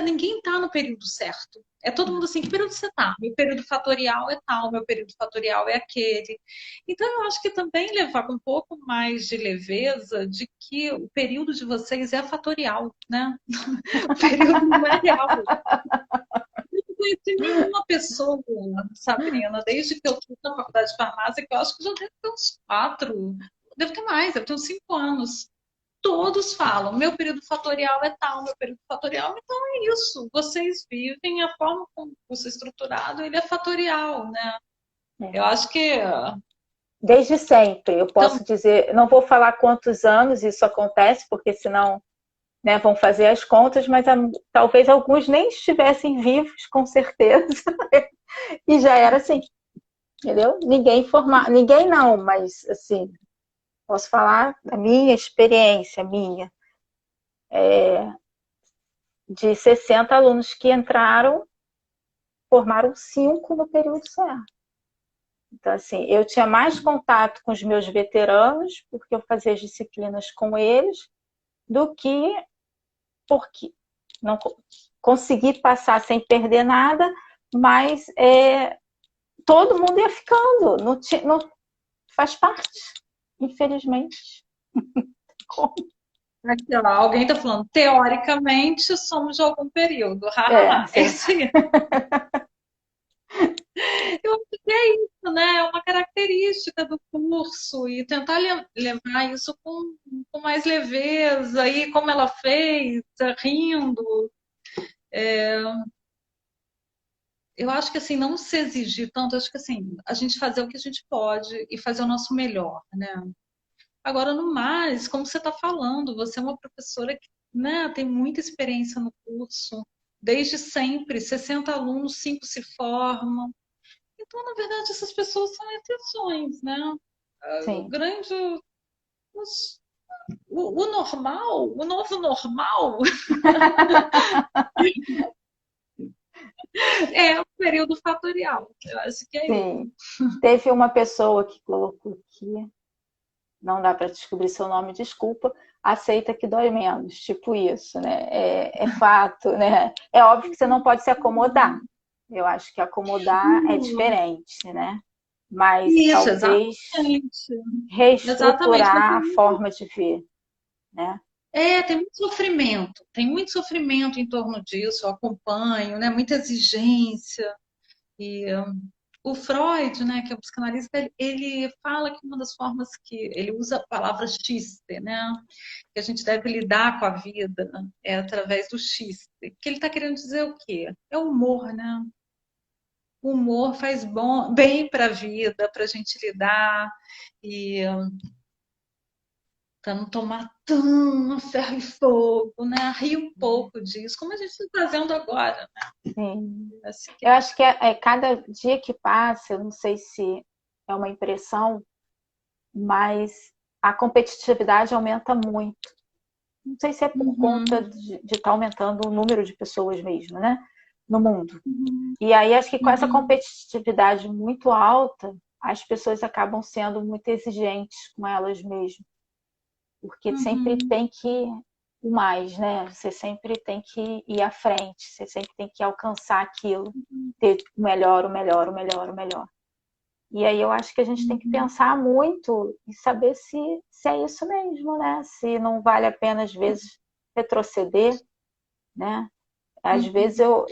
ninguém está no período certo. É todo mundo assim, que período você está? Meu período fatorial é tal, meu período fatorial é aquele. Então, eu acho que também levar com um pouco mais de leveza de que o período de vocês é fatorial, né? O período não é real. Eu não conheci nenhuma pessoa, Sabrina, desde que eu estou na faculdade de farmácia, que eu acho que já deve ter uns 4, deve ter mais, deve ter uns 5 anos. todos falam, meu período fatorial é tal, meu período fatorial, então é isso. Vocês vivem a forma como você é estruturado, ele é fatorial, né? Eu É. acho que Desde sempre, eu tam- posso dizer, não vou falar quantos anos isso acontece, porque senão, né, vão fazer as contas, mas talvez alguns nem estivessem vivos, com certeza, e já era assim, entendeu? Ninguém não, mas assim, posso falar da minha experiência, de 60 alunos que entraram, formaram 5 no período certo. Então, assim, eu tinha mais contato com os meus veteranos, porque eu fazia as disciplinas com eles, do que porque não consegui passar sem perder nada, mas todo mundo ia ficando, não faz parte, infelizmente. aqui, ó, alguém está falando, teoricamente somos de algum período. É Sim. isso aí. Eu acho que é isso, né? É uma característica do curso e tentar levar isso com mais leveza e como ela fez, rindo. Eu acho que assim, não se exigir tanto, acho que assim, a gente fazer o que a gente pode e fazer o nosso melhor, né? Agora, no mais, como você está falando, você é uma professora que, né, tem muita experiência no curso, desde sempre, 60 alunos, 5 se formam. Então, na verdade, essas pessoas são exceções, né? O Sim. grande. os- o normal, o novo normal, é o período fatorial. Eu acho que é isso. Sim. Teve uma pessoa que colocou aqui, não dá para descobrir seu nome, desculpa, aceita que dói menos, tipo isso, né? É fato, né? É óbvio que você não pode se acomodar. Eu acho que acomodar é diferente, né? Mas Isso, talvez exatamente. Exatamente. Mas reestruturar a forma de ver, né? tem muito sofrimento em torno disso, eu acompanho, né? Muita exigência. E o Freud, né, que é o psicanalista, ele fala que uma das formas que ele usa a palavra xiste, né, que a gente deve lidar com a vida é através do xiste. Que ele está querendo dizer o quê? É o humor, né? O humor faz bem para a vida, para a gente lidar e para não tomar tão a ferro e fogo, né? Rir um pouco disso, como a gente está fazendo agora, né? Sim. Assim que Eu acho que cada dia que passa, eu não sei se é uma impressão, mas a competitividade aumenta muito. Não sei se é por conta Uhum, de estar aumentando o número de pessoas mesmo, né? No mundo. uhum, E aí acho que com essa uhum, competitividade muito alta, as pessoas acabam sendo muito exigentes com elas mesmas, porque sempre uhum, tem que o mais, né? Você sempre tem que ir à frente, você sempre tem que alcançar aquilo, ter o melhor, o melhor, o melhor, o melhor. E aí eu acho que a gente tem que uhum. pensar muito e saber se é isso mesmo, né? Se não vale a pena, às vezes, retroceder, né? Às vezes, Uhum,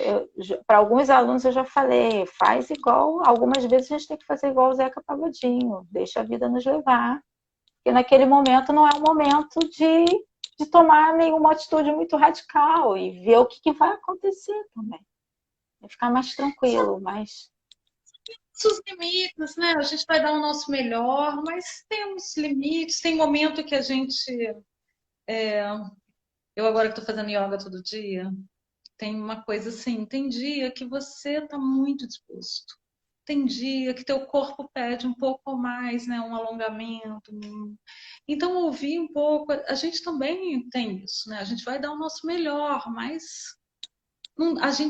para alguns alunos, eu já falei, faz igual, algumas vezes a gente tem que fazer igual o Zeca Pagodinho, deixa a vida nos levar, porque naquele momento não é o momento de tomar nenhuma atitude muito radical e ver o que vai acontecer também. Vai ficar mais tranquilo, mas os limites, né? A gente vai dar o nosso melhor, mas temos limites, tem momento que a gente. Eu agora que estou fazendo yoga todo dia, tem uma coisa assim, tem dia que você está muito disposto. Tem dia que teu corpo pede um pouco mais, né? Um alongamento. Então, ouvir um pouco, a gente também tem isso, né? A gente vai dar o nosso melhor, mas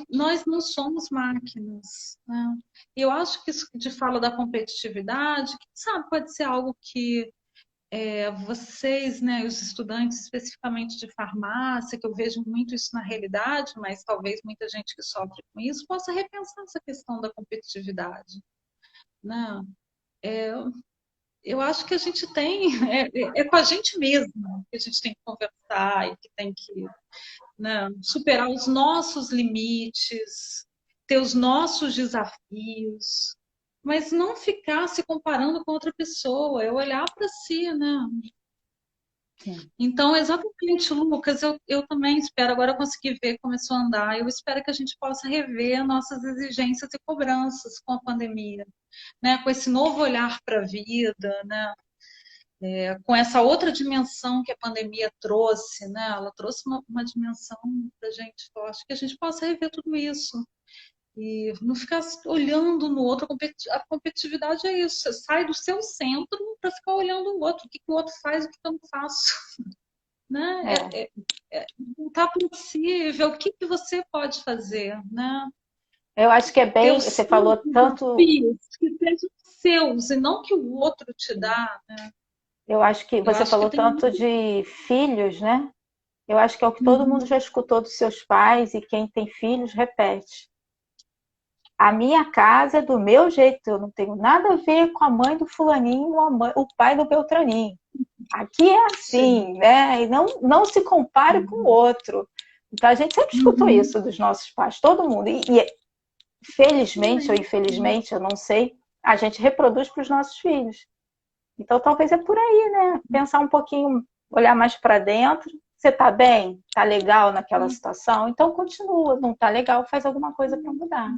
nós não somos máquinas, né? E eu acho que isso que te fala da competitividade, quem sabe pode ser algo que vocês, né, os estudantes especificamente de farmácia, que eu vejo muito isso na realidade, mas talvez muita gente que sofre com isso possa repensar essa questão da competitividade, né? Eu acho que a gente tem, é com a gente mesmo que a gente tem que conversar e que tem que, né, superar os nossos limites, ter os nossos desafios, mas não ficar se comparando com outra pessoa, é olhar para si, né? Sim. Então, exatamente, Lucas, eu também espero, agora eu consegui ver, começou a andar, eu espero que a gente possa rever nossas exigências e cobranças com a pandemia, né? Com esse novo olhar para a vida, né? Com essa outra dimensão que a pandemia trouxe, né? Ela trouxe uma dimensão para a gente, eu acho que a gente possa rever tudo isso. E não ficar olhando no outro. A competitividade é isso. Você sai do seu centro para ficar olhando o outro. O que o outro faz, o que eu não faço. Né? É. Não está possível. O que você pode fazer? Né? Eu acho que é Ter bem, os você seus falou tanto, desafios que sejam seus e não que o outro te dá. Né? eu acho que Eu você acho que falou tem tanto muito. de filhos, né? Eu acho que é o que todo mundo Uhum. já escutou dos seus pais e quem tem filhos repete. A minha casa é do meu jeito, eu não tenho nada a ver com a mãe do fulaninho ou o pai do Beltraninho. Aqui é Sim. assim, né? E não se compare com o outro. Então a gente sempre escutou Uhum. isso dos nossos pais, todo mundo. E felizmente ou infelizmente, eu não sei, a gente reproduz para os nossos filhos. Então talvez é por aí, né? Pensar um pouquinho, olhar mais para dentro. Você está bem? Está legal naquela situação? Então continua. Não está legal, faz alguma coisa para mudar.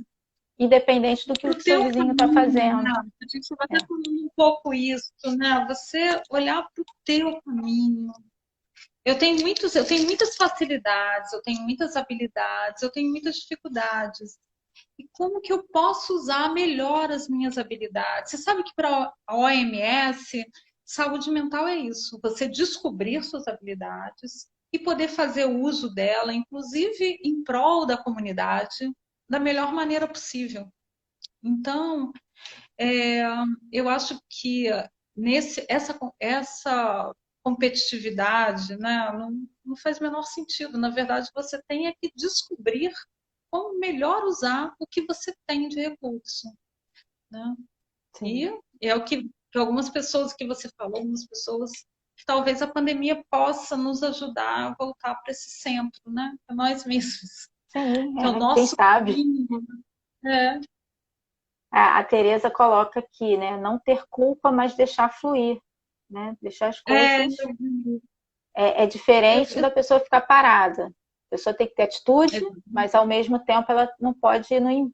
Independente do que Para o o seu teu vizinho está caminho, né? fazendo. A gente vai É. até falando um pouco isso, né? Você olhar para o teu caminho. Eu tenho muitas facilidades, eu tenho muitas habilidades, eu tenho muitas dificuldades. E como que eu posso usar melhor as minhas habilidades? Você sabe que para a OMS, saúde mental é isso, você descobrir suas habilidades e poder fazer uso dela, inclusive em prol da comunidade, da melhor maneira possível. Então, é, eu acho que essa competitividade, né, não faz o menor sentido. Na verdade, você tem é que descobrir como melhor usar o que você tem de recurso. Né? E Sim. é o que algumas pessoas que você falou, algumas pessoas que talvez a pandemia possa nos ajudar a voltar para esse centro, né? Para nós mesmos, Sim, que é o quem nosso sabe? caminho. É, A Teresa coloca aqui, né? Não ter culpa, mas deixar fluir, né? Deixar as é, coisas. É diferente eu, da pessoa ficar parada. A pessoa tem que ter atitude, eu, mas ao mesmo tempo ela não pode não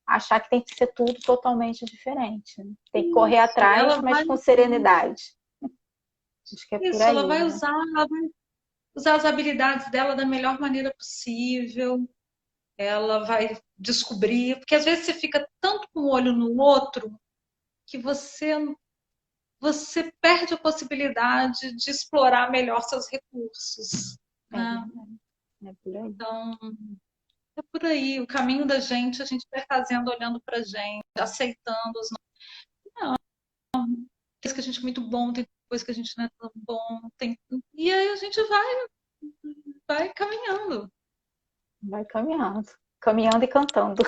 achar que tem que ser tudo totalmente diferente. Né? Tem que correr isso, atrás, mas com serenidade. Acho que é por ela aí, vai né? usar as habilidades dela da melhor maneira possível. Ela vai descobrir, porque às vezes você fica tanto com o olho no outro que você perde a possibilidade de explorar melhor seus recursos. É Né? verdade. É por aí. Então, é por aí. O caminho da gente, a gente vai fazendo olhando para a gente, aceitando os coisas que a gente é muito bom, tem coisas que a gente não é tão bom. E aí a gente vai caminhando. Vai caminhando. Caminhando e cantando.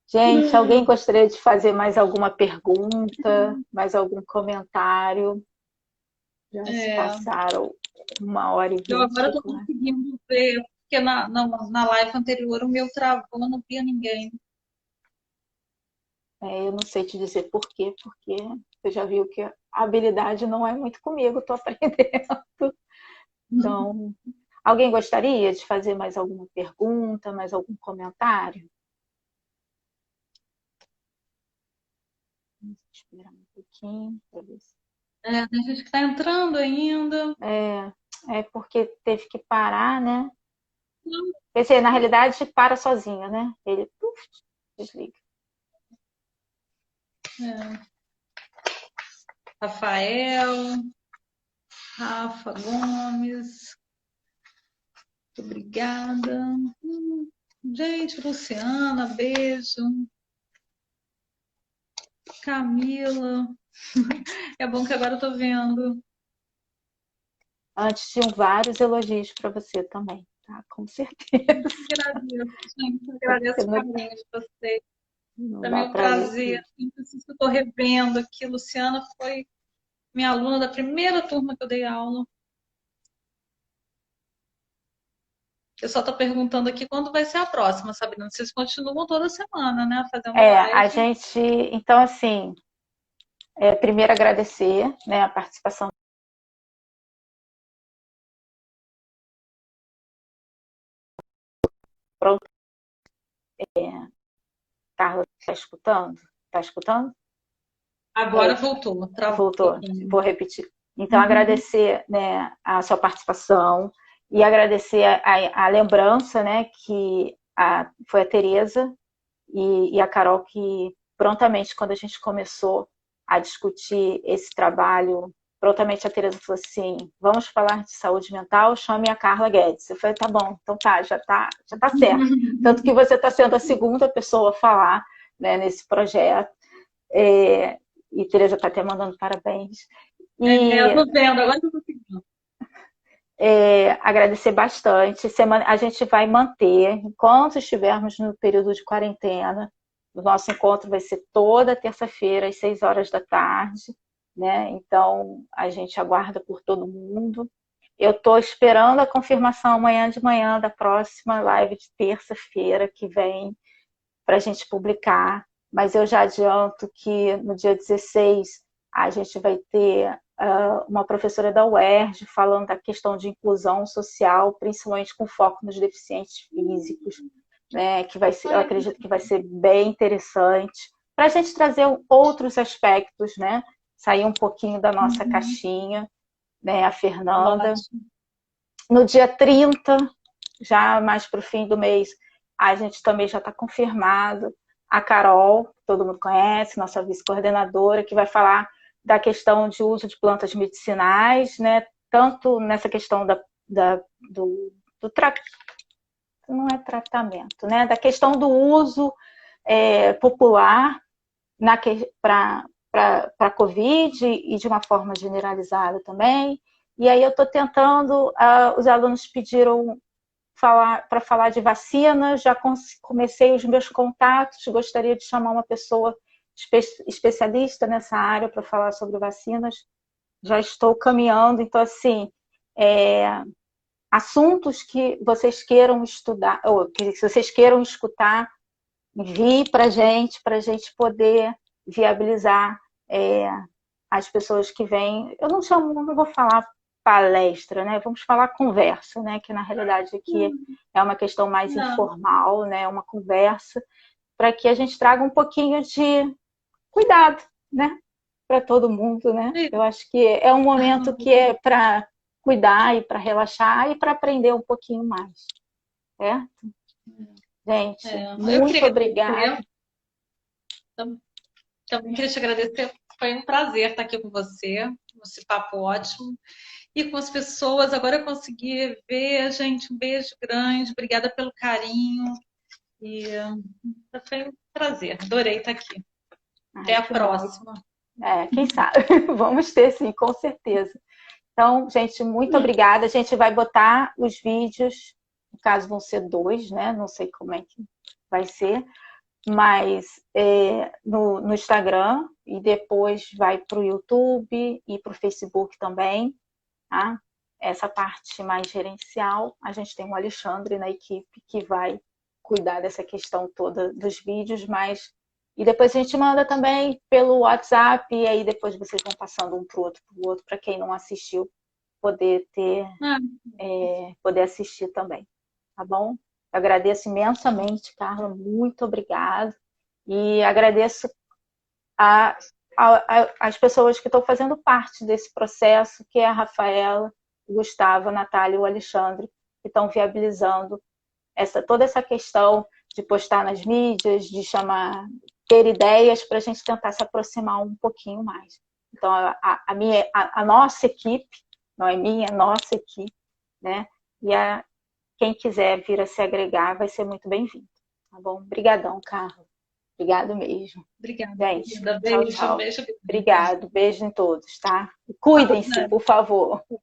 Gente, alguém gostaria de fazer mais alguma pergunta, mais algum comentário? Já se É, passaram 1h20 eu agora estou quase. conseguindo ver, porque na live anterior o meu travou, não via ninguém. Eu não sei te dizer por quê, porque você já viu que a habilidade não é muito comigo, estou aprendendo. Então, alguém gostaria de fazer mais alguma pergunta, mais algum comentário? Vamos esperar um pouquinho para ver se... Tem gente que está entrando ainda. É porque teve que parar, né? Quer dizer, na realidade, para sozinho, né? Ele desliga. É. Rafael, Rafa Gomes, muito obrigada. Gente, Luciana, beijo. Camila, é bom que agora eu tô vendo. Antes tinham vários elogios para você também, tá? Com certeza. Agradeço, gente, Porque agradeço o carinho de vocês. não Para dá mim é um para ver prazer. tudo. Sempre que eu estou revendo aqui. Luciana foi minha aluna da primeira turma que eu dei aula. Eu só estou perguntando aqui quando vai ser a próxima, Sabrina. Vocês continuam toda semana, né? Fazendo A live. gente, então assim, primeiro agradecer, né, a participação. Pronto. Carla, está escutando? Está escutando? Agora voltou. Voltou. Vou repetir. Então, agradecer, né, a sua participação e agradecer a lembrança, né, que foi a Tereza e a Carol que prontamente, quando a gente começou a discutir esse trabalho, prontamente a Tereza falou assim, vamos falar de saúde mental, chame a Carla Guedes. Eu falei, tá bom, então tá, já tá certo. Tanto que você está sendo a segunda pessoa a falar, né, nesse projeto. E Tereza está até mandando parabéns. Eu tô vendo, agora eu tô conseguindo. Agradecer bastante. A gente vai manter, enquanto estivermos no período de quarentena, o nosso encontro vai ser toda terça-feira, às 6 horas da tarde, né? Então, a gente aguarda por todo mundo. Eu estou esperando a confirmação amanhã de manhã da próxima live de terça-feira que vem para a gente publicar, mas eu já adianto que no dia 16 a gente vai ter uma professora da UERJ falando da questão de inclusão social, principalmente com foco nos deficientes físicos, né, que vai ser, eu acredito que vai ser bem interessante, para a gente trazer outros aspectos, né, sair um pouquinho da nossa caixinha, né, a Fernanda. No dia 30, já mais para o fim do mês, a gente também já está confirmado a Carol, que todo mundo conhece, nossa vice-coordenadora, que vai falar da questão de uso de plantas medicinais, né? Tanto nessa questão do não é tratamento, né? Da questão do uso popular para a Covid e de uma forma generalizada também. E aí eu estou tentando, os alunos pediram para falar de vacinas, já comecei os meus contatos, gostaria de chamar uma pessoa especialista nessa área para falar sobre vacinas, já estou caminhando, então assim, assuntos que vocês queiram estudar, ou que vocês queiram escutar, envie para a gente poder viabilizar as pessoas que vêm, eu não vou falar palestra, né? Vamos falar conversa, né? Que na realidade aqui é uma questão mais informal, né? Uma conversa para que a gente traga um pouquinho de cuidado, né? Para todo mundo, né? Eu acho que é um momento que é para cuidar e para relaxar e para aprender um pouquinho mais, certo? Gente, muito obrigada. Também queria te agradecer, foi um prazer estar aqui com você, esse papo ótimo. E com as pessoas, agora eu consegui ver, gente, um beijo grande, obrigada pelo carinho. E foi um prazer, adorei estar aqui. Até a próxima. Quem sabe? Vamos ter sim, com certeza. Então, gente, muito obrigada. A gente vai botar os vídeos, no caso vão ser 2, né? Não sei como é que vai ser, mas no Instagram e depois vai para o YouTube e para o Facebook também. Tá? Essa parte mais gerencial, a gente tem o Alexandre na equipe que vai cuidar dessa questão toda dos vídeos, mas e depois a gente manda também pelo WhatsApp e aí depois vocês vão passando um para o outro, para quem não assistiu poder poder assistir também, tá bom? Eu agradeço imensamente, Carla, muito obrigada e agradeço as pessoas que estão fazendo parte desse processo, que é a Rafaela, o Gustavo, a Natália e o Alexandre, que estão viabilizando toda essa questão de postar nas mídias, de ter ideias para a gente tentar se aproximar um pouquinho mais. Então, a nossa equipe, não é minha, é nossa equipe, né? E quem quiser vir a se agregar vai ser muito bem-vindo, tá bom? Obrigadão, Carla. Obrigado mesmo. Obrigada, gente. Beijo, tchau. Beijo. Obrigado. Beijo em todos, tá? Cuidem-se, por favor. Tchau.